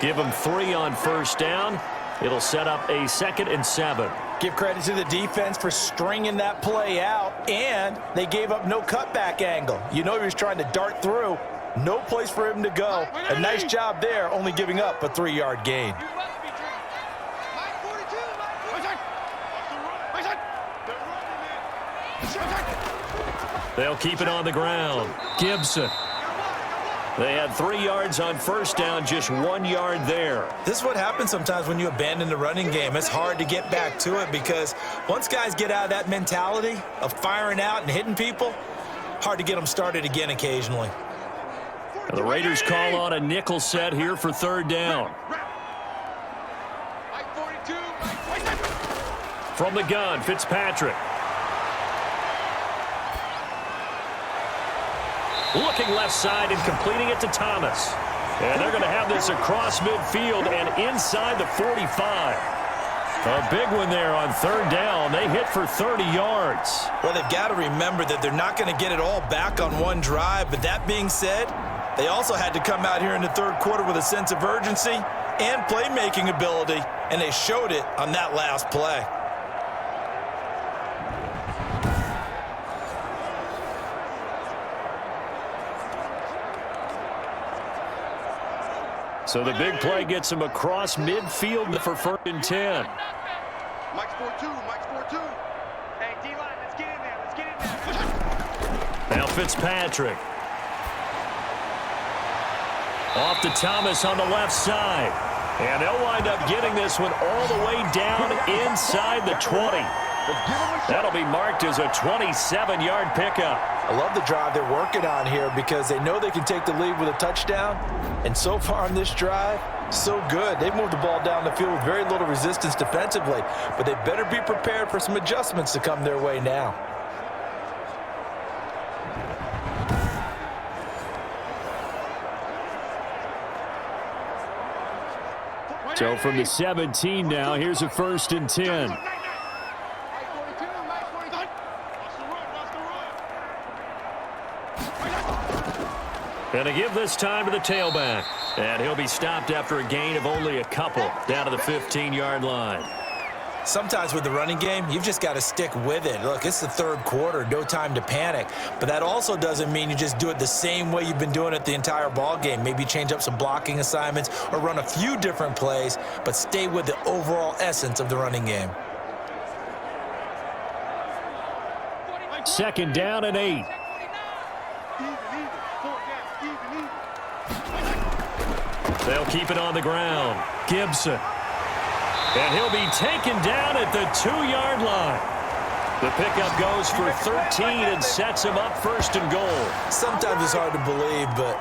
Give them 3 on 1st down. It'll set up a 2nd and 7. Give credit to the defense for stringing that play out, and they gave up no cutback angle. You know he was trying to dart through. No place for him to go. A nice job there, only giving up a 3-yard gain. They'll keep it on the ground. Gibson. They had 3 yards on 1st down, just 1 yard there. This is what happens sometimes when you abandon the running game. It's hard to get back to it because once guys get out of that mentality of firing out and hitting people, hard to get them started again occasionally. The Raiders call on a nickel set here for 3rd down. From the gun, Fitzpatrick. Looking left side and completing it to Thomas. And they're going to have this across midfield and inside the 45. A big one there on 3rd down. They hit for 30 yards. Well, they've got to remember that they're not going to get it all back on one drive. But that being said, they also had to come out here in the 3rd quarter with a sense of urgency and playmaking ability, and they showed it on that last play. So the big play gets him across midfield for 1st and 10. Mike's 4-2. Mike's 4-2. Hey, D-line, let's get in there. Let's get in there. Now Fitzpatrick. Off to Thomas on the left side. And they'll wind up getting this one all the way down inside the 20. That'll be marked as a 27-yard pickup. I love the drive they're working on here because they know they can take the lead with a touchdown. And so far on this drive, so good. They've moved the ball down the field with very little resistance defensively. But they better be prepared for some adjustments to come their way now. So from the 17 now, here's a 1st and 10. Going to give this time to the tailback. And he'll be stopped after a gain of only a couple down to the 15-yard line. Sometimes with the running game, you've just got to stick with it. Look, it's the 3rd quarter, no time to panic. But that also doesn't mean you just do it the same way you've been doing it the entire ball game. Maybe change up some blocking assignments or run a few different plays, but stay with the overall essence of the running game. 2nd down and 8. They'll keep it on the ground. Gibson. And he'll be taken down at the 2-yard line. The pickup goes for 13 and sets him up 1st and goal. Sometimes it's hard to believe, but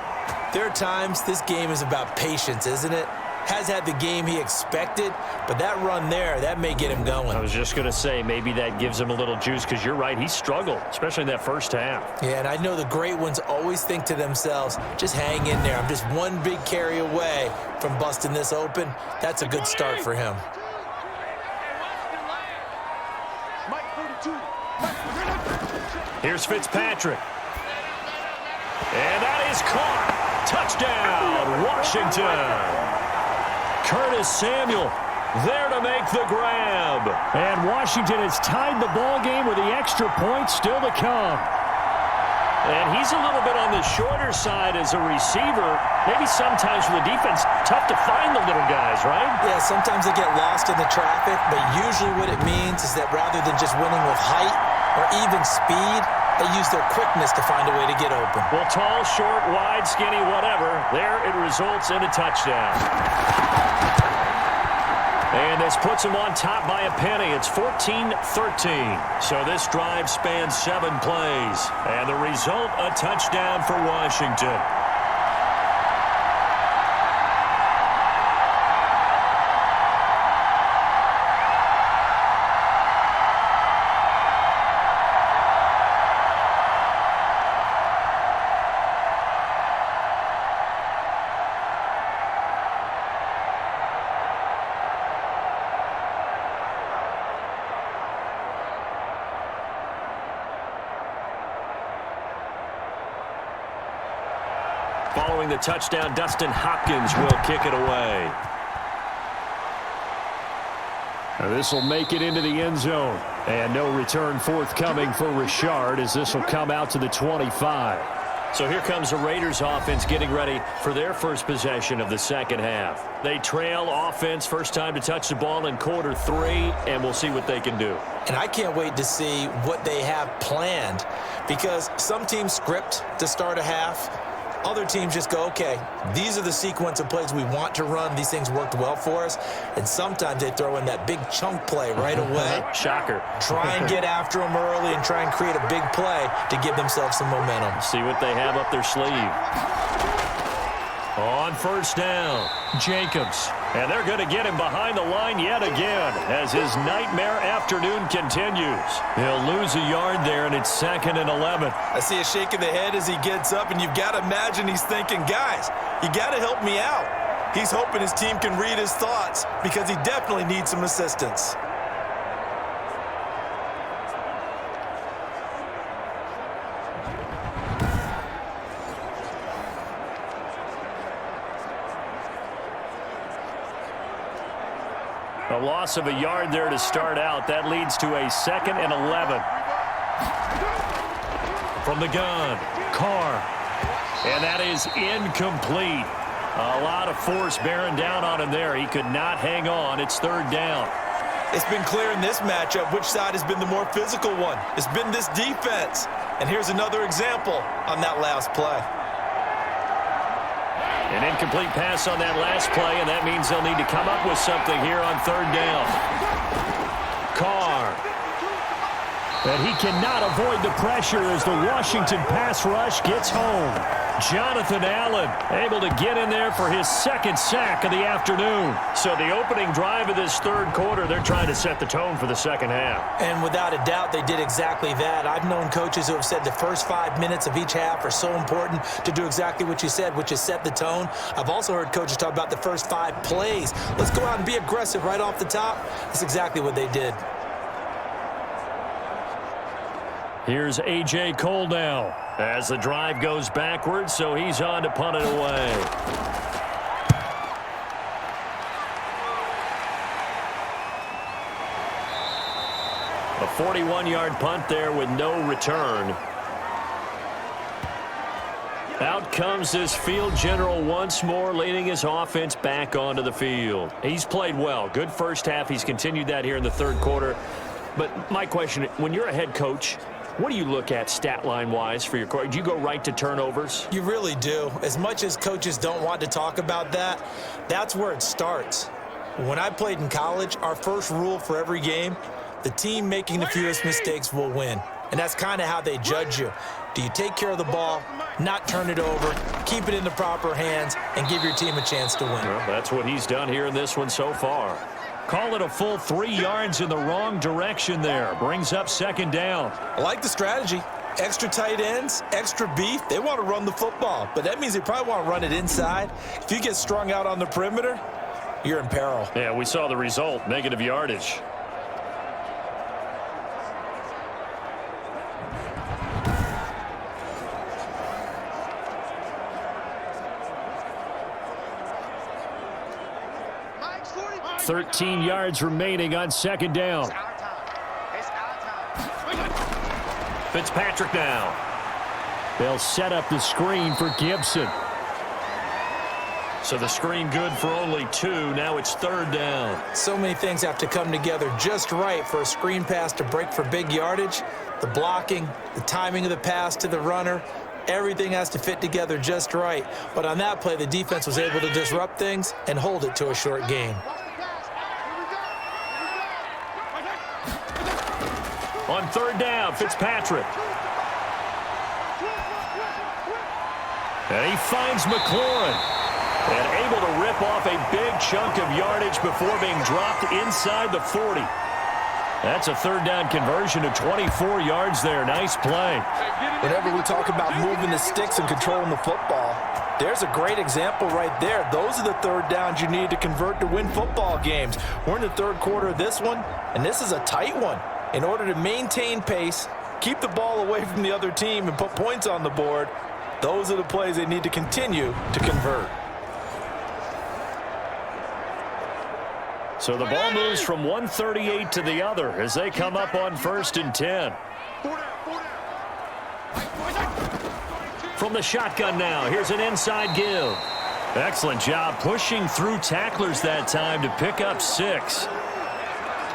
there are times this game is about patience, isn't it? Has had the game he expected, but that run there, that may get him going. I was just going to say, maybe that gives him a little juice, because you're right, he struggled, especially in that 1st half. Yeah, and I know the great ones always think to themselves, just hang in there. I'm just one big carry away from busting this open. That's a good start for him. Here's Fitzpatrick. And that is caught. Touchdown, Washington. Curtis Samuel there to make the grab. And Washington has tied the ball game with the extra point still to come. And he's a little bit on the shorter side as a receiver. Maybe sometimes for the defense, tough to find the little guys, right? Yeah, sometimes they get lost in the traffic, but usually what it means is that rather than just winning with height or even speed, they use their quickness to find a way to get open. Well, tall, short, wide, skinny, whatever, there it results in a touchdown. And this puts him on top by a penny. It's 14-13. So this drive spans 7 plays. And the result, a touchdown for Washington. Following the touchdown, Dustin Hopkins will kick it away. This will make it into the end zone. And no return forthcoming for Richard as this will come out to the 25. So here comes the Raiders offense getting ready for their first possession of the 2nd half. They trail offense, first time to touch the ball in quarter 3, and we'll see what they can do. And I can't wait to see what they have planned, because some teams script to start a half. Other teams just go, okay, these are the sequence of plays we want to run. These things worked well for us. And sometimes they throw in that big chunk play right away. Shocker. Try and get after them early and try and create a big play to give themselves some momentum. See what they have up their sleeve. On 1st down, Jacobs. And they're going to get him behind the line yet again as his nightmare afternoon continues. He'll lose a yard there, and it's 2nd and 11. I see a shake of the head as he gets up, and you've got to imagine he's thinking, guys, you got to help me out. He's hoping his team can read his thoughts because he definitely needs some assistance. A loss of a yard there to start out. That leads to a 2nd and 11. From the gun, Carr. And that is incomplete. A lot of force bearing down on him there. He could not hang on. It's 3rd down. It's been clear in this matchup which side has been the more physical one. It's been this defense. And here's another example on that last play. An incomplete pass on that last play, and that means they'll need to come up with something here on 3rd down. Carr. And he cannot avoid the pressure as the Washington pass rush gets home. Jonathan Allen able to get in there for his second sack of the afternoon. So the opening drive of this third quarter, they're trying to set the tone for the second half. And without a doubt, they did exactly that. I've known coaches who have said the first 5 minutes of each half are so important to do exactly what you said, which is set the tone. I've also heard coaches talk about the first 5 plays. Let's go out and be aggressive right off the top. That's exactly what they did. Here's A.J. Cole now as the drive goes backwards, so he's on to punt it away. A 41-yard punt there with no return. Out comes this field general once more, leading his offense back onto the field. He's played well. Good first half. He's continued that here in the third quarter. But my question, when you're a head coach, what do you look at stat line-wise for your coach? Do you go right to turnovers? You really do. As much as coaches don't want to talk about that, that's where it starts. When I played in college, our first rule for every game, the team making the fewest mistakes will win. And that's kind of how they judge you. Do you take care of the ball, not turn it over, keep it in the proper hands, and give your team a chance to win? Well, that's what he's done here in this one so far. Call it a full 3 yards in the wrong direction there. Brings up second down. I like the strategy. Extra tight ends, extra beef. They want to run the football, but that means they probably want to run it inside. If you get strung out on the perimeter, you're in peril. Yeah, we saw the result, negative yardage. Mike's 45. 13 yards remaining on second down. It's our time. Fitzpatrick now. They'll set up the screen for Gibson. So the screen good for only 2. Now it's third down. So many things have to come together just right for a screen pass to break for big yardage. The blocking, the timing of the pass to the runner, everything has to fit together just right. But on that play, the defense was able to disrupt things and hold it to a short gain. On third down, Fitzpatrick. And he finds McLaurin. And able to rip off a big chunk of yardage before being dropped inside the 40. That's a third down conversion to 24 yards there. Nice play. Whenever we talk about moving the sticks and controlling the football, there's a great example right there. Those are the third downs you need to convert to win football games. We're in the third quarter of this one, and this is a tight one. In order to maintain pace, keep the ball away from the other team, and put points on the board, those are the plays they need to continue to convert. So the ball moves from 138 to the other as they come up on 1st and 10. From the shotgun now, here's an inside give. Excellent job pushing through tacklers that time to pick up 6.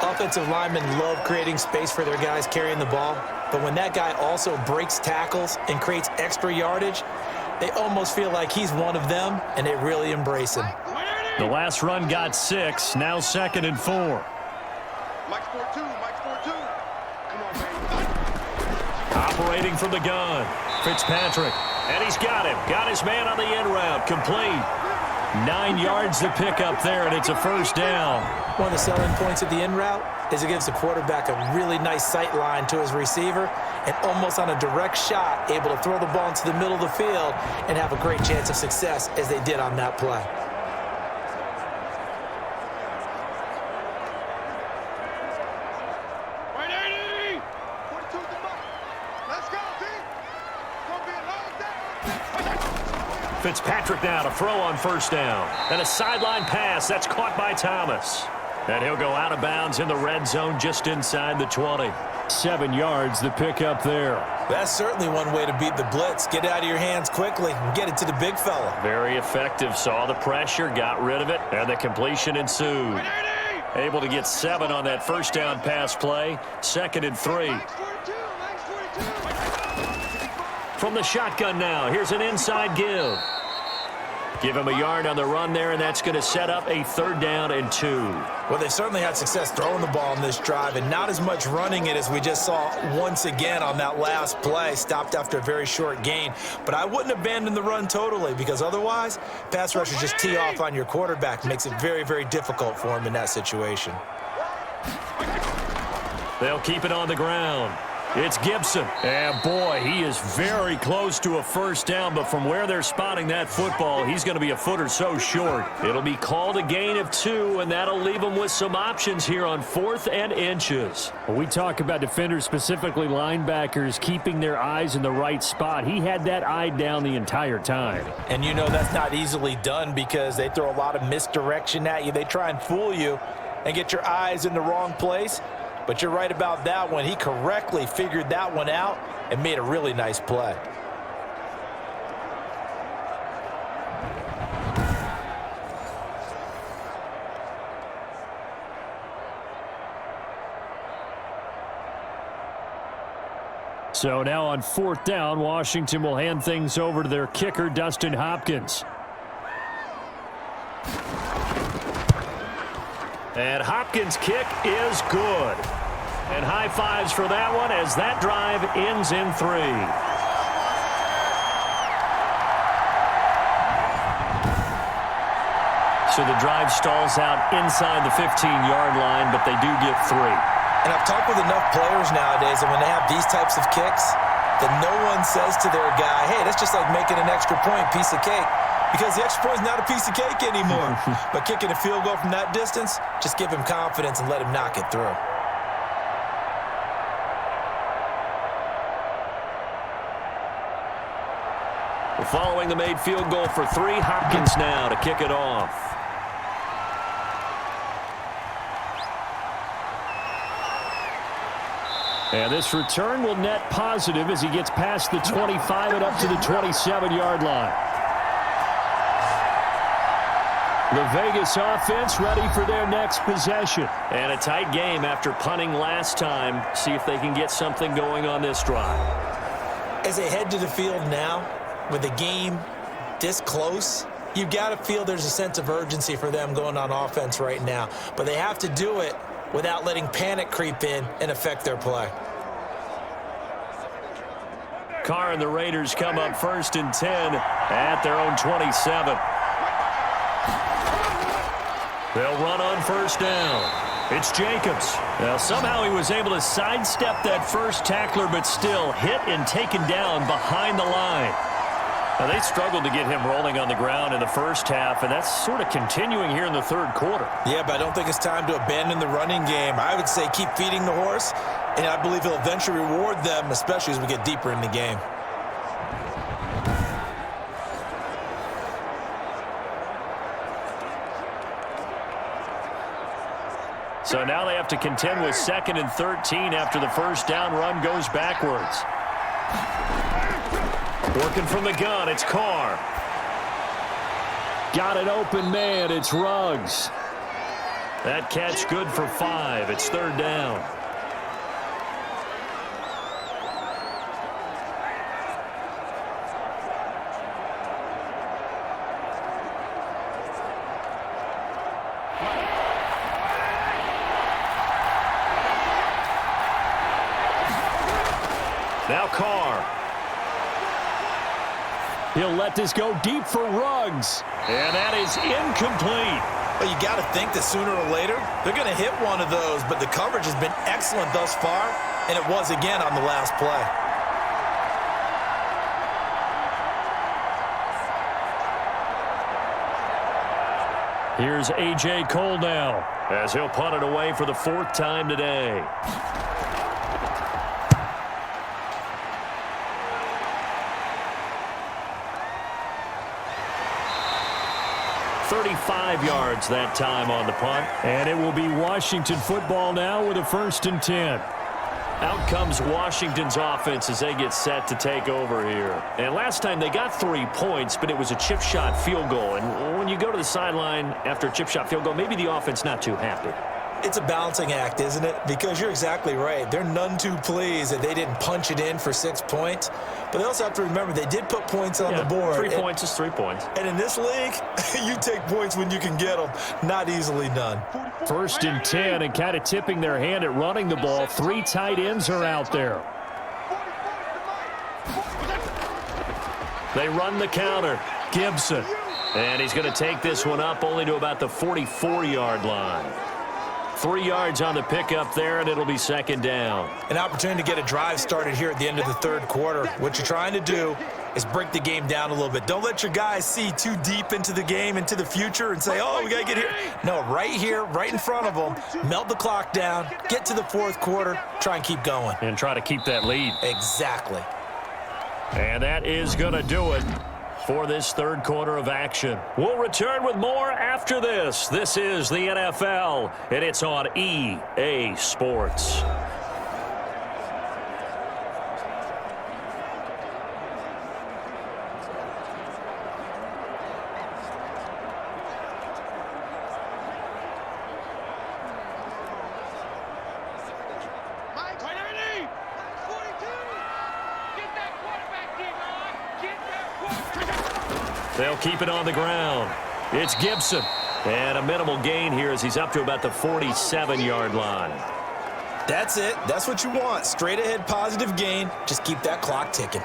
Offensive linemen love creating space for their guys carrying the ball, but when that guy also breaks tackles and creates extra yardage, they almost feel like he's one of them, and they really embrace him. The last run got 6, now 2nd and 4. Mike's 4-2. Mike's 4-2. Come on, baby. Operating from the gun, Fitzpatrick, and he's got him. Got his man on the in route, complete. 9 yards to pick up there, and it's a first down. One of the selling points of the in route is it gives the quarterback a really nice sight line to his receiver, and almost on a direct shot, able to throw the ball into the middle of the field and have a great chance of success as they did on that play. Fitzpatrick now to throw on first down. And a sideline pass. That's caught by Thomas. And he'll go out of bounds in the red zone just inside the 20. 7 yards the pick up there. That's certainly one way to beat the blitz. Get it out of your hands quickly and get it to the big fella. Very effective. Saw the pressure, got rid of it, and the completion ensued. Able to get 7 on that first down pass play. 2nd and 3. From the shotgun now, here's an inside give. Give him a yard on the run there, and that's going to set up a 3rd down and 2. Well, they certainly had success throwing the ball in this drive, and not as much running it as we just saw once again on that last play. Stopped after a very short gain. But I wouldn't abandon the run totally, because otherwise, pass rushers just tee off on your quarterback. Makes it very, very difficult for him in that situation. They'll keep it on the ground. It's Gibson. And, boy, he is very close to a 1st down, but from where they're spotting that football, he's going to be a foot or so short. It'll be called a gain of 2, and that'll leave him with some options here on 4th and inches. When we talk about defenders, specifically linebackers, keeping their eyes in the right spot. He had that eye down the entire time. And you know that's not easily done because they throw a lot of misdirection at you. They try and fool you and get your eyes in the wrong place. But you're right about that one. He correctly figured that one out and made a really nice play. So now on 4th down, Washington will hand things over to their kicker, Dustin Hopkins. And Hopkins' kick is good. And high fives for that one as that drive ends in 3. So the drive stalls out inside the 15-yard line, but they do get 3. And I've talked with enough players nowadays, and when they have these types of kicks, that no one says to their guy, hey, that's just like making an extra point, piece of cake. Because the extra point is not a piece of cake anymore. But kicking a field goal from that distance, just give him confidence and let him knock it through. Following the made field goal for 3, Hopkins now to kick it off. And this return will net positive as he gets past the 25 and up to the 27-yard line. The Vegas offense ready for their next possession. And a tight game after punting last time. See if they can get something going on this drive. As they head to the field now, with the game this close, you've got to feel there's a sense of urgency for them going on offense right now. But they have to do it without letting panic creep in and affect their play. Carr and the Raiders come up 1st and 10 at their own 27. They'll run on 1st down. It's Jacobs. Now, somehow he was able to sidestep that first tackler, but still hit and taken down behind the line. Now, they struggled to get him rolling on the ground in the first half, and that's sort of continuing here in the 3rd quarter. Yeah, but I don't think it's time to abandon the running game. I would say keep feeding the horse, and I believe he'll eventually reward them, especially as we get deeper in the game. So now they have to contend with 2nd and 13 after the 1st down run goes backwards. Working from the gun, it's Carr. Got an open man, it's Ruggs. That catch good for 5. It's 3rd down. Now Carr. He'll let this go deep for Ruggs. And that is incomplete. Well, you got to think that sooner or later, they're going to hit one of those, but the coverage has been excellent thus far, and it was again on the last play. Here's A.J. Cole now, as he'll punt it away for the 4th time today. 35 yards that time on the punt. And it will be Washington football now with a 1st and 10. Out comes Washington's offense as they get set to take over here. And last time they got 3 points, but it was a chip shot field goal. And when you go to the sideline after a chip shot field goal, maybe the offense not too happy. It's a balancing act, isn't it? Because you're exactly right. They're none too pleased that they didn't punch it in for 6 points. But they also have to remember they did put points on the board. 3 points is 3 points. And in this league, you take points when you can get them. Not easily done. 1st and 10, and kind of tipping their hand at running the ball. 3 tight ends are out there. They run the counter. Gibson. And he's going to take this one up only to about the 44-yard line. 3 yards on the pickup there, and it'll be 2nd down. An opportunity to get a drive started here at the end of the 3rd quarter. What you're trying to do is break the game down a little bit. Don't let your guys see too deep into the game, into the future, and say, oh, we got to get here. No, right here, right in front of them, melt the clock down, get to the 4th quarter, try and keep going. And try to keep that lead. Exactly. And that is going to do it for this 3rd quarter of action. We'll return with more after this. This is the NFL, and it's on EA Sports. They'll keep it on the ground. It's Gibson. And a minimal gain here as he's up to about the 47-yard line. That's it. That's what you want. Straight ahead positive gain. Just keep that clock ticking.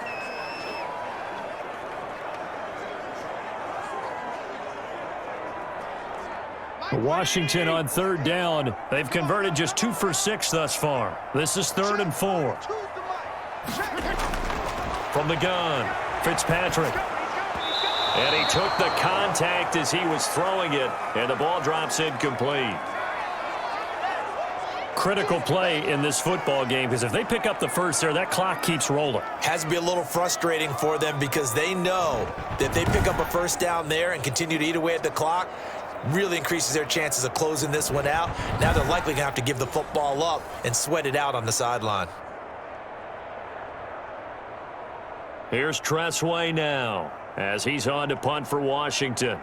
Washington on 3rd down. They've converted just 2 for 6 thus far. This is 3rd and 4. From the gun, Fitzpatrick. And he took the contact as he was throwing it, and the ball drops incomplete. Critical play in this football game, because if they pick up the first there, that clock keeps rolling. Has to be a little frustrating for them because they know that they pick up a 1st down there and continue to eat away at the clock, really increases their chances of closing this one out. Now they're likely going to have to give the football up and sweat it out on the sideline. Here's Tressway now, as he's on to punt for Washington.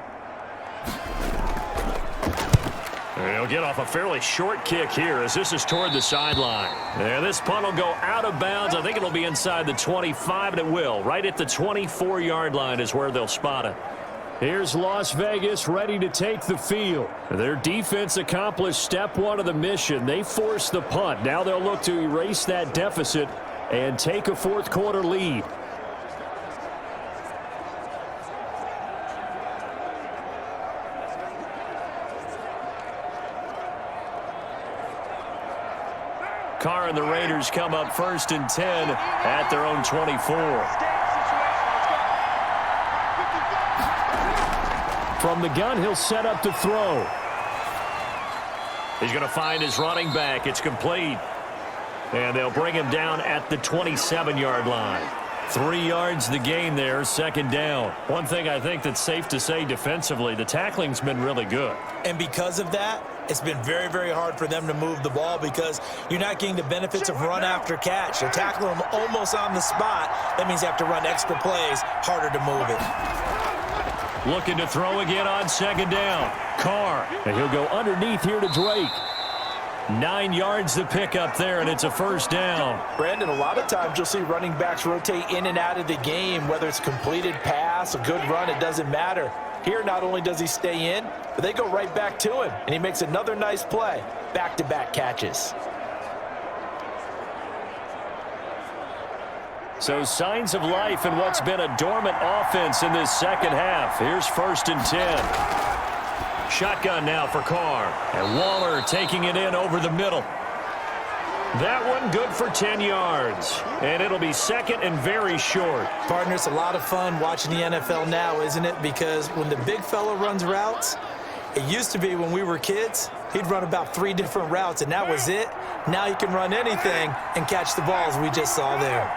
And he'll get off a fairly short kick here as this is toward the sideline. And this punt will go out of bounds. I think it'll be inside the 25, and it will. Right at the 24-yard line is where they'll spot it. Here's Las Vegas ready to take the field. Their defense accomplished step 1 of the mission. They forced the punt. Now they'll look to erase that deficit and take a 4th quarter lead. Carr and the Raiders come up 1st and 10 at their own 24. From the gun, he'll set up to throw. He's going to find his running back. It's complete. And they'll bring him down at the 27-yard line. 3 yards the gain there, 2nd down. One thing I think that's safe to say defensively, the tackling's been really good. And because of that, it's been very, very hard for them to move the ball because you're not getting the benefits of run after catch. They're tackling them almost on the spot. That means they have to run extra plays, harder to move it. Looking to throw again on 2nd down. Carr, and he'll go underneath here to Drake. 9 yards to pick up there, and it's a 1st down. Brandon, a lot of times you'll see running backs rotate in and out of the game, whether it's completed pass, a good run, it doesn't matter. Here, not only does he stay in, but they go right back to him, and he makes another nice play. Back-to-back catches. So signs of life in what's been a dormant offense in this 2nd half. Here's 1st and 10. Shotgun now for Carr. And Waller taking it in over the middle. That one good for 10 yards. And it'll be 2nd and very short. Partner, it's a lot of fun watching the NFL now, isn't it? Because when the big fella runs routes, it used to be when we were kids, he'd run about 3 different routes, and that was it. Now he can run anything and catch the balls we just saw there.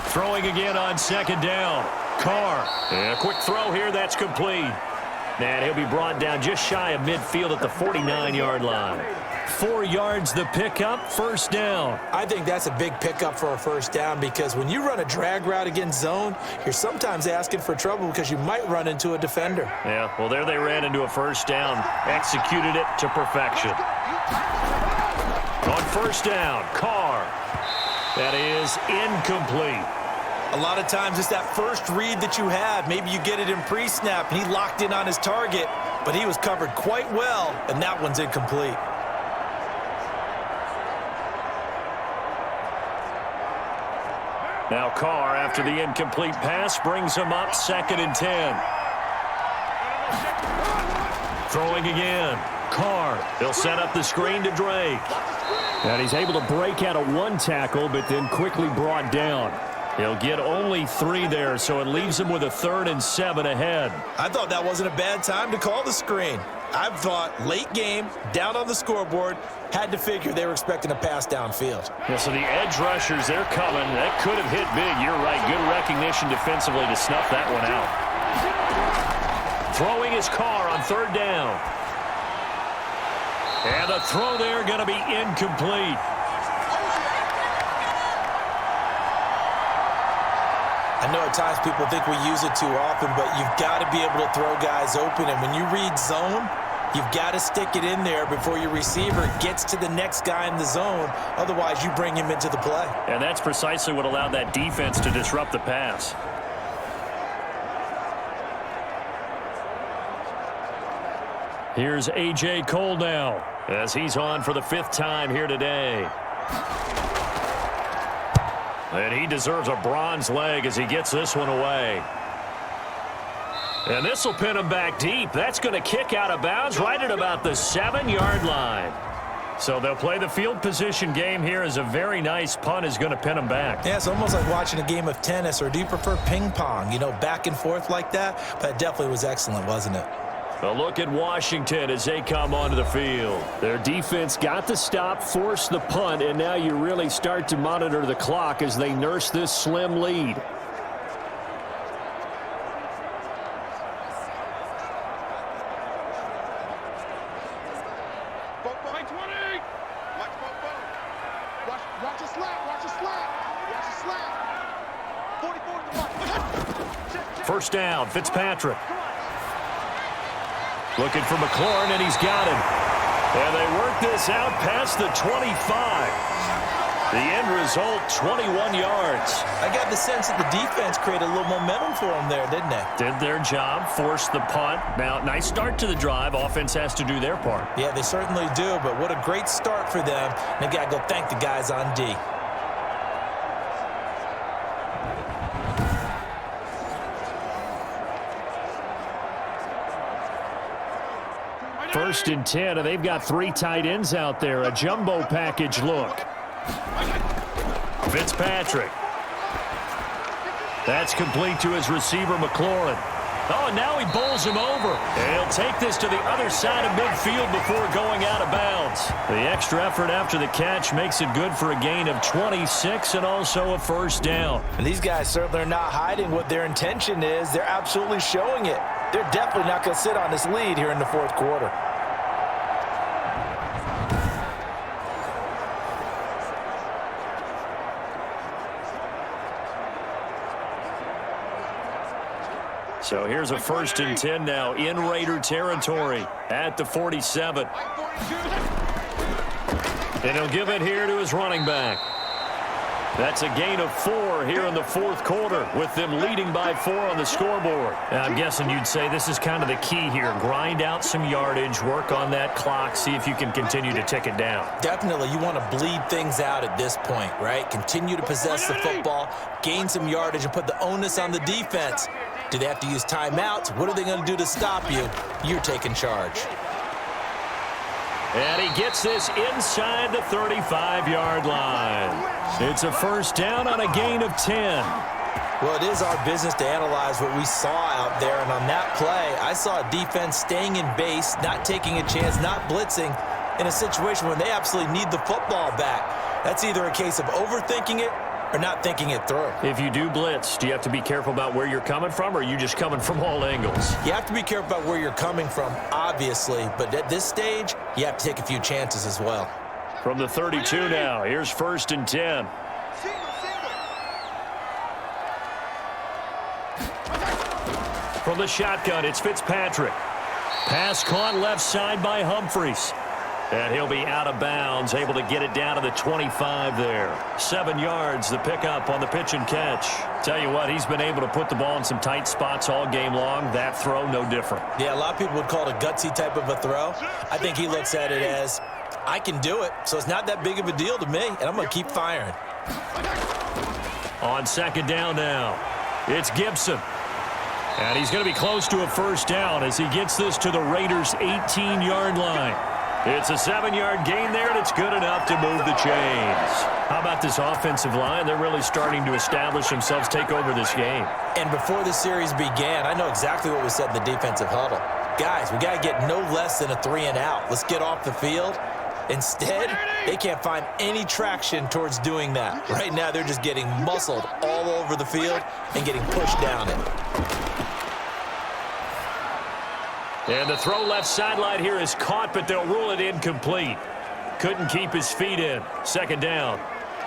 Throwing again on 2nd down. Carr. And a quick throw here. That's complete. And he'll be brought down just shy of midfield at the 49-yard line. 4 yards the pickup, first down. I think that's a big pickup for a first down because when you run a drag route against zone, you're sometimes asking for trouble because you might run into a defender. Yeah, well, there they ran into a first down. Executed it to perfection. On first down, Carr. That is incomplete. A lot of times it's that first read that you have. Maybe you get it in pre-snap, and he locked in on his target, but he was covered quite well, and that one's incomplete. Now Carr, after the incomplete pass, brings him up 2nd and 10. Throwing again. Carr. He'll set up the screen to Drake. And he's able to break out of 1 tackle, but then quickly brought down. He'll get only 3 there, so it leaves him with a 3rd and 7 ahead. I thought that wasn't a bad time to call the screen. I thought late game, down on the scoreboard, had to figure they were expecting a pass downfield. Yeah, so the edge rushers, they're coming. That could have hit big. You're right. Good recognition defensively to snuff that one out. Throwing his Carr on 3rd down. And the throw there going to be incomplete. I know at times people think we use it too often, but you've got to be able to throw guys open. And when you read zone, you've got to stick it in there before your receiver gets to the next guy in the zone. Otherwise, you bring him into the play. And that's precisely what allowed that defense to disrupt the pass. Here's A.J. Cole now, as he's on for the 5th time here today. And he deserves a bronze leg as he gets this one away. And this will pin him back deep. That's going to kick out of bounds right at about the 7-yard line. So they'll play the field position game here as a very nice punt is going to pin him back. Yeah, it's almost like watching a game of tennis, or do you prefer ping pong? You know, back and forth like that? But it definitely was excellent, wasn't it? A look at Washington as they come onto the field. Their defense got the stop, forced the punt, and now you really start to monitor the clock as they nurse this slim lead. Watch a slap, watch a slap, watch a slap. 44 to the mark. First down, Fitzpatrick. Looking for McLaurin, and he's got him. And they work this out past the 25. The end result, 21 yards. I got the sense that the defense created a little momentum for them there, didn't they? Did their job, forced the punt. Now, nice start to the drive. Offense has to do their part. Yeah, they certainly do, but what a great start for them. They got to go thank the guys on D. First and 10, and they've got 3 tight ends out there. A jumbo package look. Fitzpatrick. That's complete to his receiver, McLaurin. Oh, and now he bowls him over. And he'll take this to the other side of midfield before going out of bounds. The extra effort after the catch makes it good for a gain of 26 and also a first down. And these guys certainly are not hiding what their intention is. They're absolutely showing it. They're definitely not going to sit on this lead here in the 4th quarter. So here's a first and 10 now in Raider territory at the 47. And he'll give it here to his running back. That's a gain of 4 here in the 4th quarter with them leading by 4 on the scoreboard. Now, I'm guessing you'd say this is kind of the key here. Grind out some yardage, work on that clock, see if you can continue to tick it down. Definitely, you want to bleed things out at this point, right? Continue to possess the football, gain some yardage, and put the onus on the defense. Do they have to use timeouts? What are they going to do to stop you? You're taking charge. And he gets this inside the 35-yard line. It's a first down on a gain of 10. Well, it is our business to analyze what we saw out there, and on that play, I saw a defense staying in base, not taking a chance, not blitzing, in a situation where they absolutely need the football back. That's either a case of overthinking it or not thinking it through. If you do blitz, do you have to be careful about where you're coming from, or are you just coming from all angles? You have to be careful about where you're coming from, obviously, but at this stage, you have to take a few chances as well. From the 32 now, here's 1st and 10. From the shotgun, it's Fitzpatrick. Pass caught left side by Humphries. And he'll be out of bounds, able to get it down to the 25 there. 7 yards, the pickup on the pitch and catch. Tell you what, he's been able to put the ball in some tight spots all game long. That throw, no different. Yeah, a lot of people would call it a gutsy type of a throw. I think he looks at it as, I can do it, so it's not that big of a deal to me, and I'm going to keep firing. On 2nd down now, it's Gibson. And he's going to be close to a 1st down as he gets this to the Raiders' 18-yard line. It's a 7-yard gain there, and it's good enough to move the chains. How about this offensive line? They're really starting to establish themselves, take over this game. And before the series began, I know exactly what was said in the defensive huddle. Guys, we got to get no less than a 3-and-out. Let's get off the field. Instead, they can't find any traction towards doing that. Right now, they're just getting muscled all over the field and getting pushed down it. And the throw left sideline here is caught, but they'll rule it incomplete. Couldn't keep his feet in. 2nd down.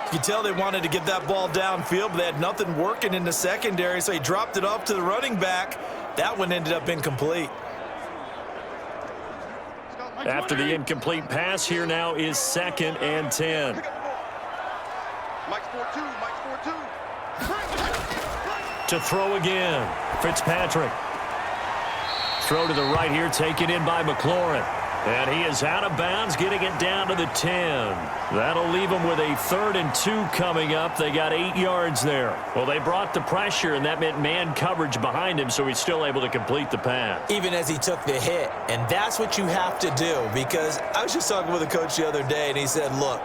You can tell they wanted to get that ball downfield, but they had nothing working in the secondary, so he dropped it off to the running back. That one ended up incomplete. After the incomplete pass, here now is 2nd and 10. To throw again, Fitzpatrick. Throw to the right here, taken in by McLaurin. And he is out of bounds, getting it down to the 10. That'll leave him with a 3rd and 2 coming up. They got 8 yards there. Well, they brought the pressure, and that meant man coverage behind him, so he's still able to complete the pass. Even as he took the hit. And that's what you have to do, because I was just talking with a coach the other day, and he said, look,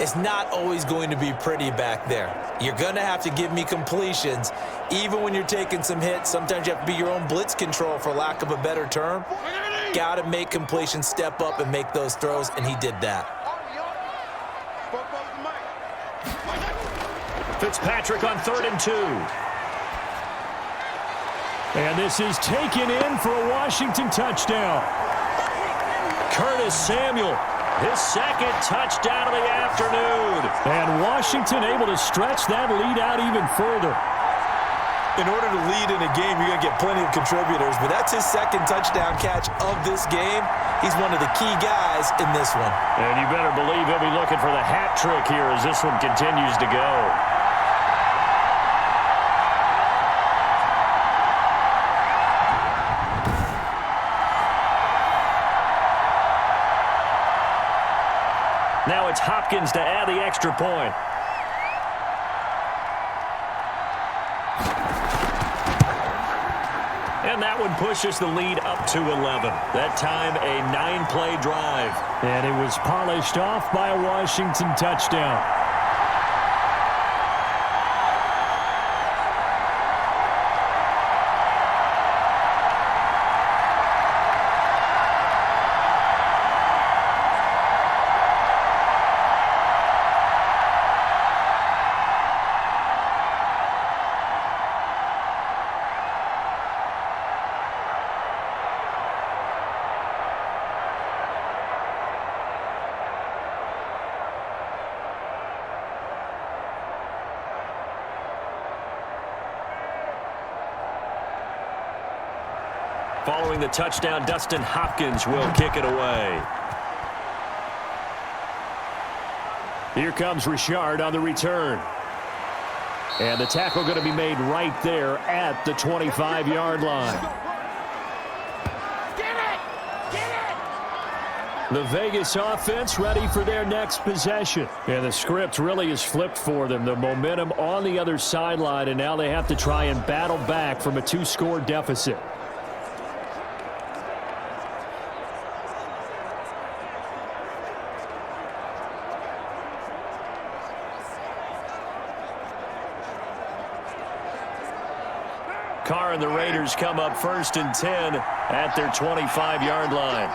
it's not always going to be pretty back there. You're going to have to give me completions. Even when you're taking some hits, sometimes you have to be your own blitz control, for lack of a better term. Got to make completions, step up and make those throws, and he did that. Fitzpatrick on 3rd and 2. And this is taken in for a Washington touchdown. Curtis Samuel, his 2nd touchdown of the afternoon. And Washington able to stretch that lead out even further. In order to lead in a game, you're going to get plenty of contributors, but that's his 2nd touchdown catch of this game. He's one of the key guys in this one. And you better believe he'll be looking for the hat trick here as this one continues to go. Now it's Hopkins to add the extra point. And that one pushes the lead up to 11. That time a 9-play drive. And it was polished off by a Washington touchdown. Following the touchdown, Dustin Hopkins will kick it away. Here comes Richard on the return. And the tackle going to be made right there at the 25-yard line. The Vegas offense ready for their next possession. And the script really is flipped for them. The momentum on the other sideline, and now they have to try and battle back from a 2-score deficit. Carr and the Raiders come up 1st and 10 at their 25-yard line.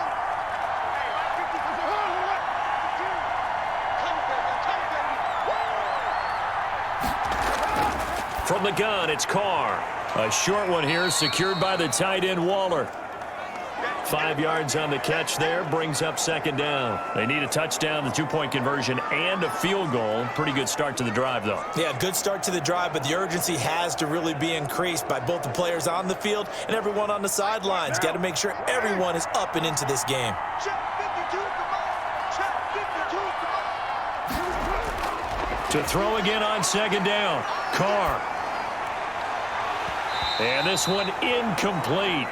From the gun, it's Carr. A short one here, secured by the tight end Waller. 5 yards on the catch there, brings up second down. They need a touchdown, the two-point conversion, and a field goal. Pretty good start to the drive, though. Yeah, good start to the drive, but the urgency has to really be increased by both the players on the field and everyone on the sidelines. Got to make sure everyone is up and into this game. To throw again on second down, Carr. And this one incomplete.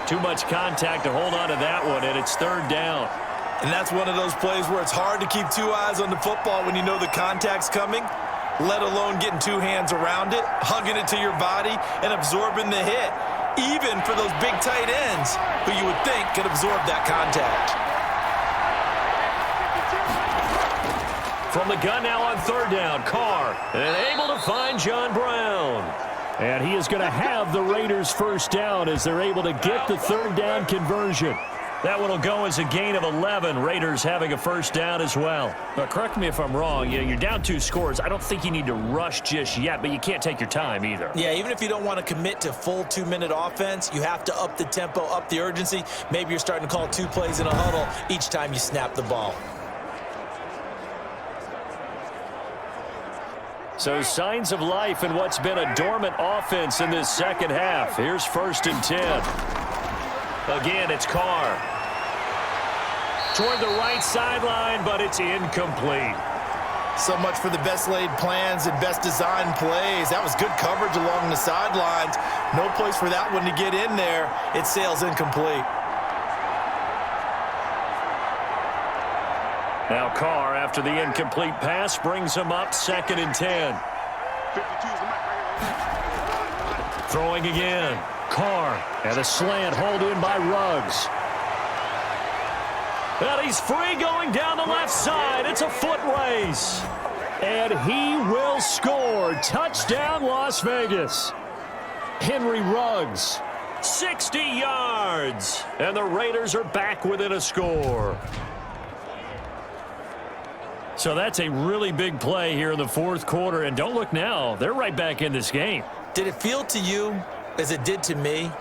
Too much contact to hold on to that one, and it's third down. And that's one of those plays where it's hard to keep two eyes on the football when you know the contact's coming, let alone getting two hands around it, hugging it to your body, and absorbing the hit, even for those big tight ends who you would think could absorb that contact. From the gun now on third down, Carr, and able to find John Brown. And he is going to have the Raiders first down as they're able to get the third down conversion. That one will go as a gain of 11. Raiders having a first down as well. Now, correct me if I'm wrong. You're down 2 scores. I don't think you need to rush just yet, but you can't take your time either. Yeah, even if you don't want to commit to full 2-minute offense, you have to up the tempo, up the urgency. Maybe you're starting to call 2 plays in a huddle each time you snap the ball. So signs of life in what's been a dormant offense in this second half. Here's 1st and 10. Again, it's Carr. Toward the right sideline, but it's incomplete. So much for the best laid plans and best designed plays. That was good coverage along the sidelines. No place for that one to get in there. It sails incomplete. Now Carr, after the incomplete pass, brings him up 2nd and 10. Throwing again. Carr, and a slant hold in by Ruggs. And he's free going down the left side. It's a foot race. And he will score. Touchdown, Las Vegas. Henry Ruggs. 60 yards. And the Raiders are back within a score. So that's a really big play here in the 4th quarter. And don't look now. They're right back in this game. Did it feel to you, as it did to me,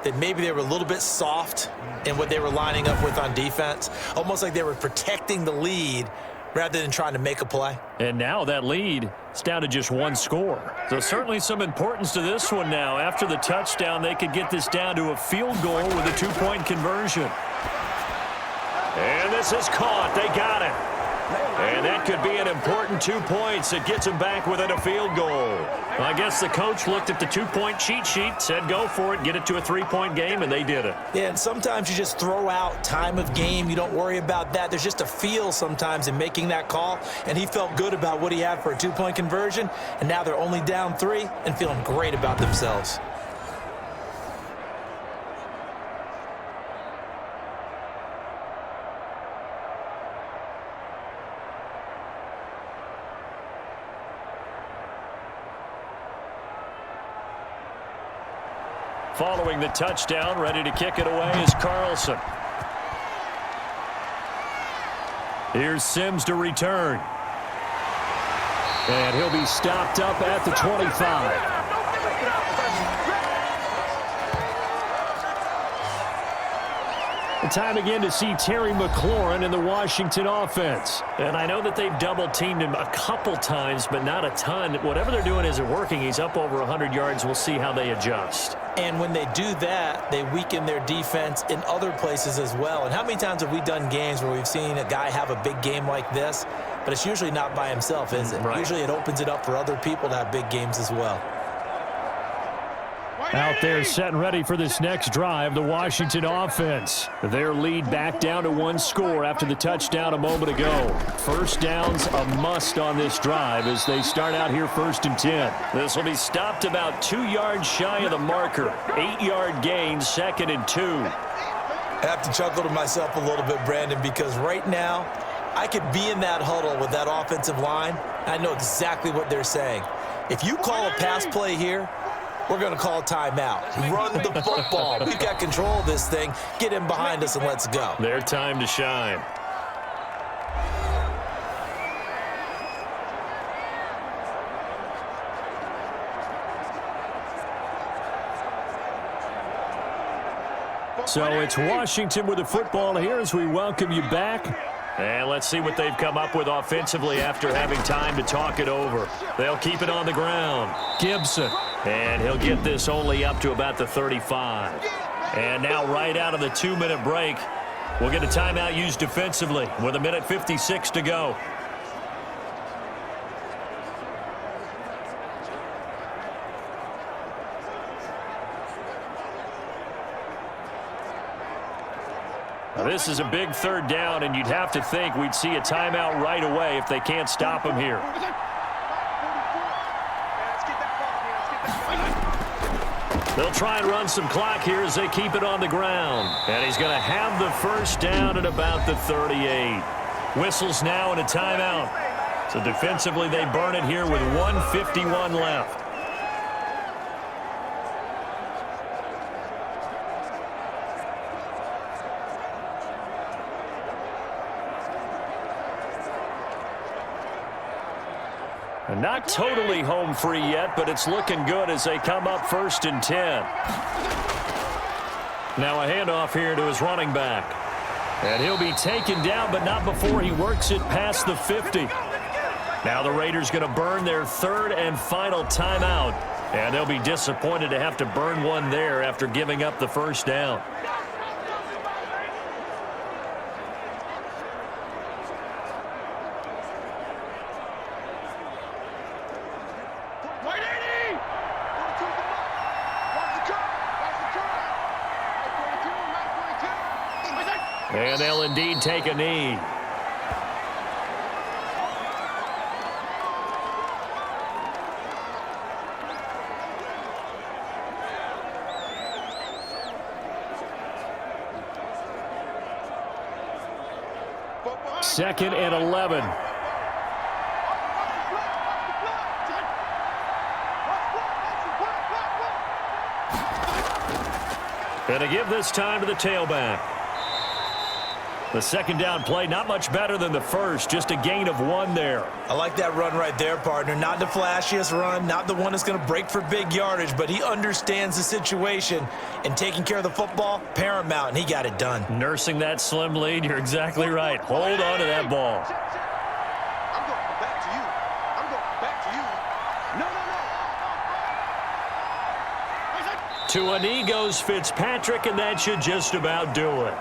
that maybe they were a little bit soft in what they were lining up with on defense? Almost like they were protecting the lead rather than trying to make a play. And now that lead is down to just 1 score. So certainly some importance to this one now. After the touchdown, they could get this down to a field goal with a 2-point conversion. And this is caught. They got it. And that could be an important 2 points. It gets them back within a field goal. I guess the coach looked at the 2-point cheat sheet, said go for it, get it to a 3-point game, and they did it. Yeah, and sometimes you just throw out time of game. You don't worry about that. There's just a feel sometimes in making that call, and he felt good about what he had for a 2-point conversion, and now they're only down 3 and feeling great about themselves. Following the touchdown, ready to kick it away is Carlson. Here's Sims to return. And he'll be stopped up at the 25. Time again to see Terry McLaurin in the Washington offense. And I know that they've double-teamed him a couple times, but not a ton. Whatever they're doing isn't working. He's up over 100 yards. We'll see how they adjust. And when they do that, they weaken their defense in other places as well. And how many times have we done games where we've seen a guy have a big game like this, but it's usually not by himself, is it? Right. Usually it opens it up for other people to have big games as well. Out there set and ready for this next drive, the Washington offense. Their lead back down to 1 score after the touchdown a moment ago. First down's a must on this drive as they start out here 1st and 10. This will be stopped about 2 yards shy of the marker. 8-yard gain, 2nd and 2. I have to chuckle to myself a little bit, Brandon, because right now I could be in that huddle with that offensive line. I know exactly what they're saying. If you call a pass play here, we're going to call timeout. Run the football. We've got control of this thing. Get in behind us and let's go. Their time to shine. So it's Washington with the football here as we welcome you back. And let's see what they've come up with offensively after having time to talk it over. They'll keep it on the ground. Gibson. And he'll get this only up to about the 35. And now right out of the 2-minute break, we'll get a timeout used defensively with 1:56 to go. Now, this is a big 3rd down, and you'd have to think we'd see a timeout right away if they can't stop him here. They'll try and run some clock here as they keep it on the ground. And he's going to have the 1st down at about the 38. Whistles now and a timeout. So defensively, they burn it here with 1:51 left. Not totally home free yet, but it's looking good as they come up 1st and 10. Now a handoff here to his running back. And he'll be taken down, but not before he works it past the 50. Now the Raiders going to burn their 3rd and final timeout. And they'll be disappointed to have to burn one there after giving up the 1st down. And they'll indeed take a knee. Second and 11. And to give this time to the tailback. The 2nd down play, not much better than the 1st, just a gain of 1 there. I like that run right there, partner. Not the flashiest run, not the one that's going to break for big yardage, but he understands the situation, and taking care of the football, paramount, and he got it done. Nursing that slim lead, you're exactly right. Hold on to that ball. I'm going back to you. I'm going back to you. No. To a knee goes Fitzpatrick, and that should just about do it.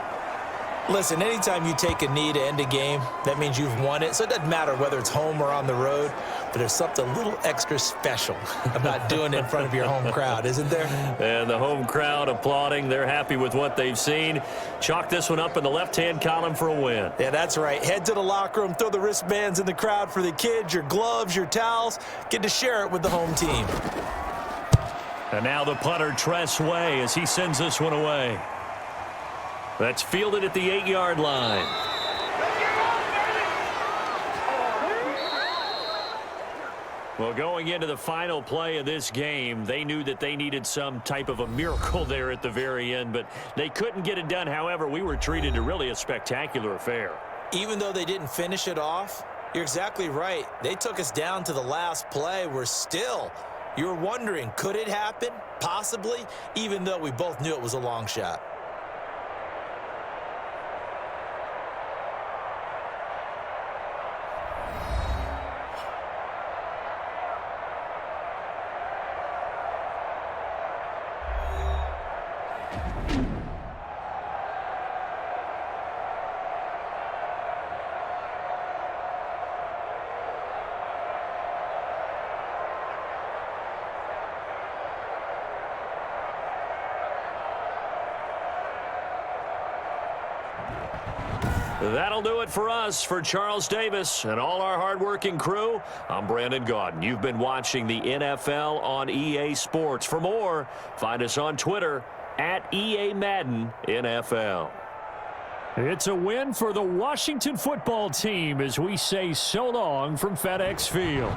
Listen, anytime you take a knee to end a game, that means you've won it. So it doesn't matter whether it's home or on the road, but there's something a little extra special about doing it in front of your home crowd, isn't there? And the home crowd applauding. They're happy with what they've seen. Chalk this one up in the left-hand column for a win. Yeah, that's right. Head to the locker room, throw the wristbands in the crowd for the kids, your gloves, your towels. Get to share it with the home team. And now the punter, Tress Way, as he sends this one away. That's fielded at the 8-yard line. Well, going into the final play of this game, they knew that they needed some type of a miracle there at the very end, but they couldn't get it done. However, we were treated to really a spectacular affair. Even though they didn't finish it off, you're exactly right. They took us down to the last play. You were wondering, could it happen? Possibly, even though we both knew it was a long shot. That'll do it for us. For Charles Davis and all our hardworking crew, I'm Brandon Gaudin. You've been watching the NFL on EA Sports. For more, find us on Twitter at EA Madden NFL. It's a win for the Washington football team as we say so long from FedEx Field.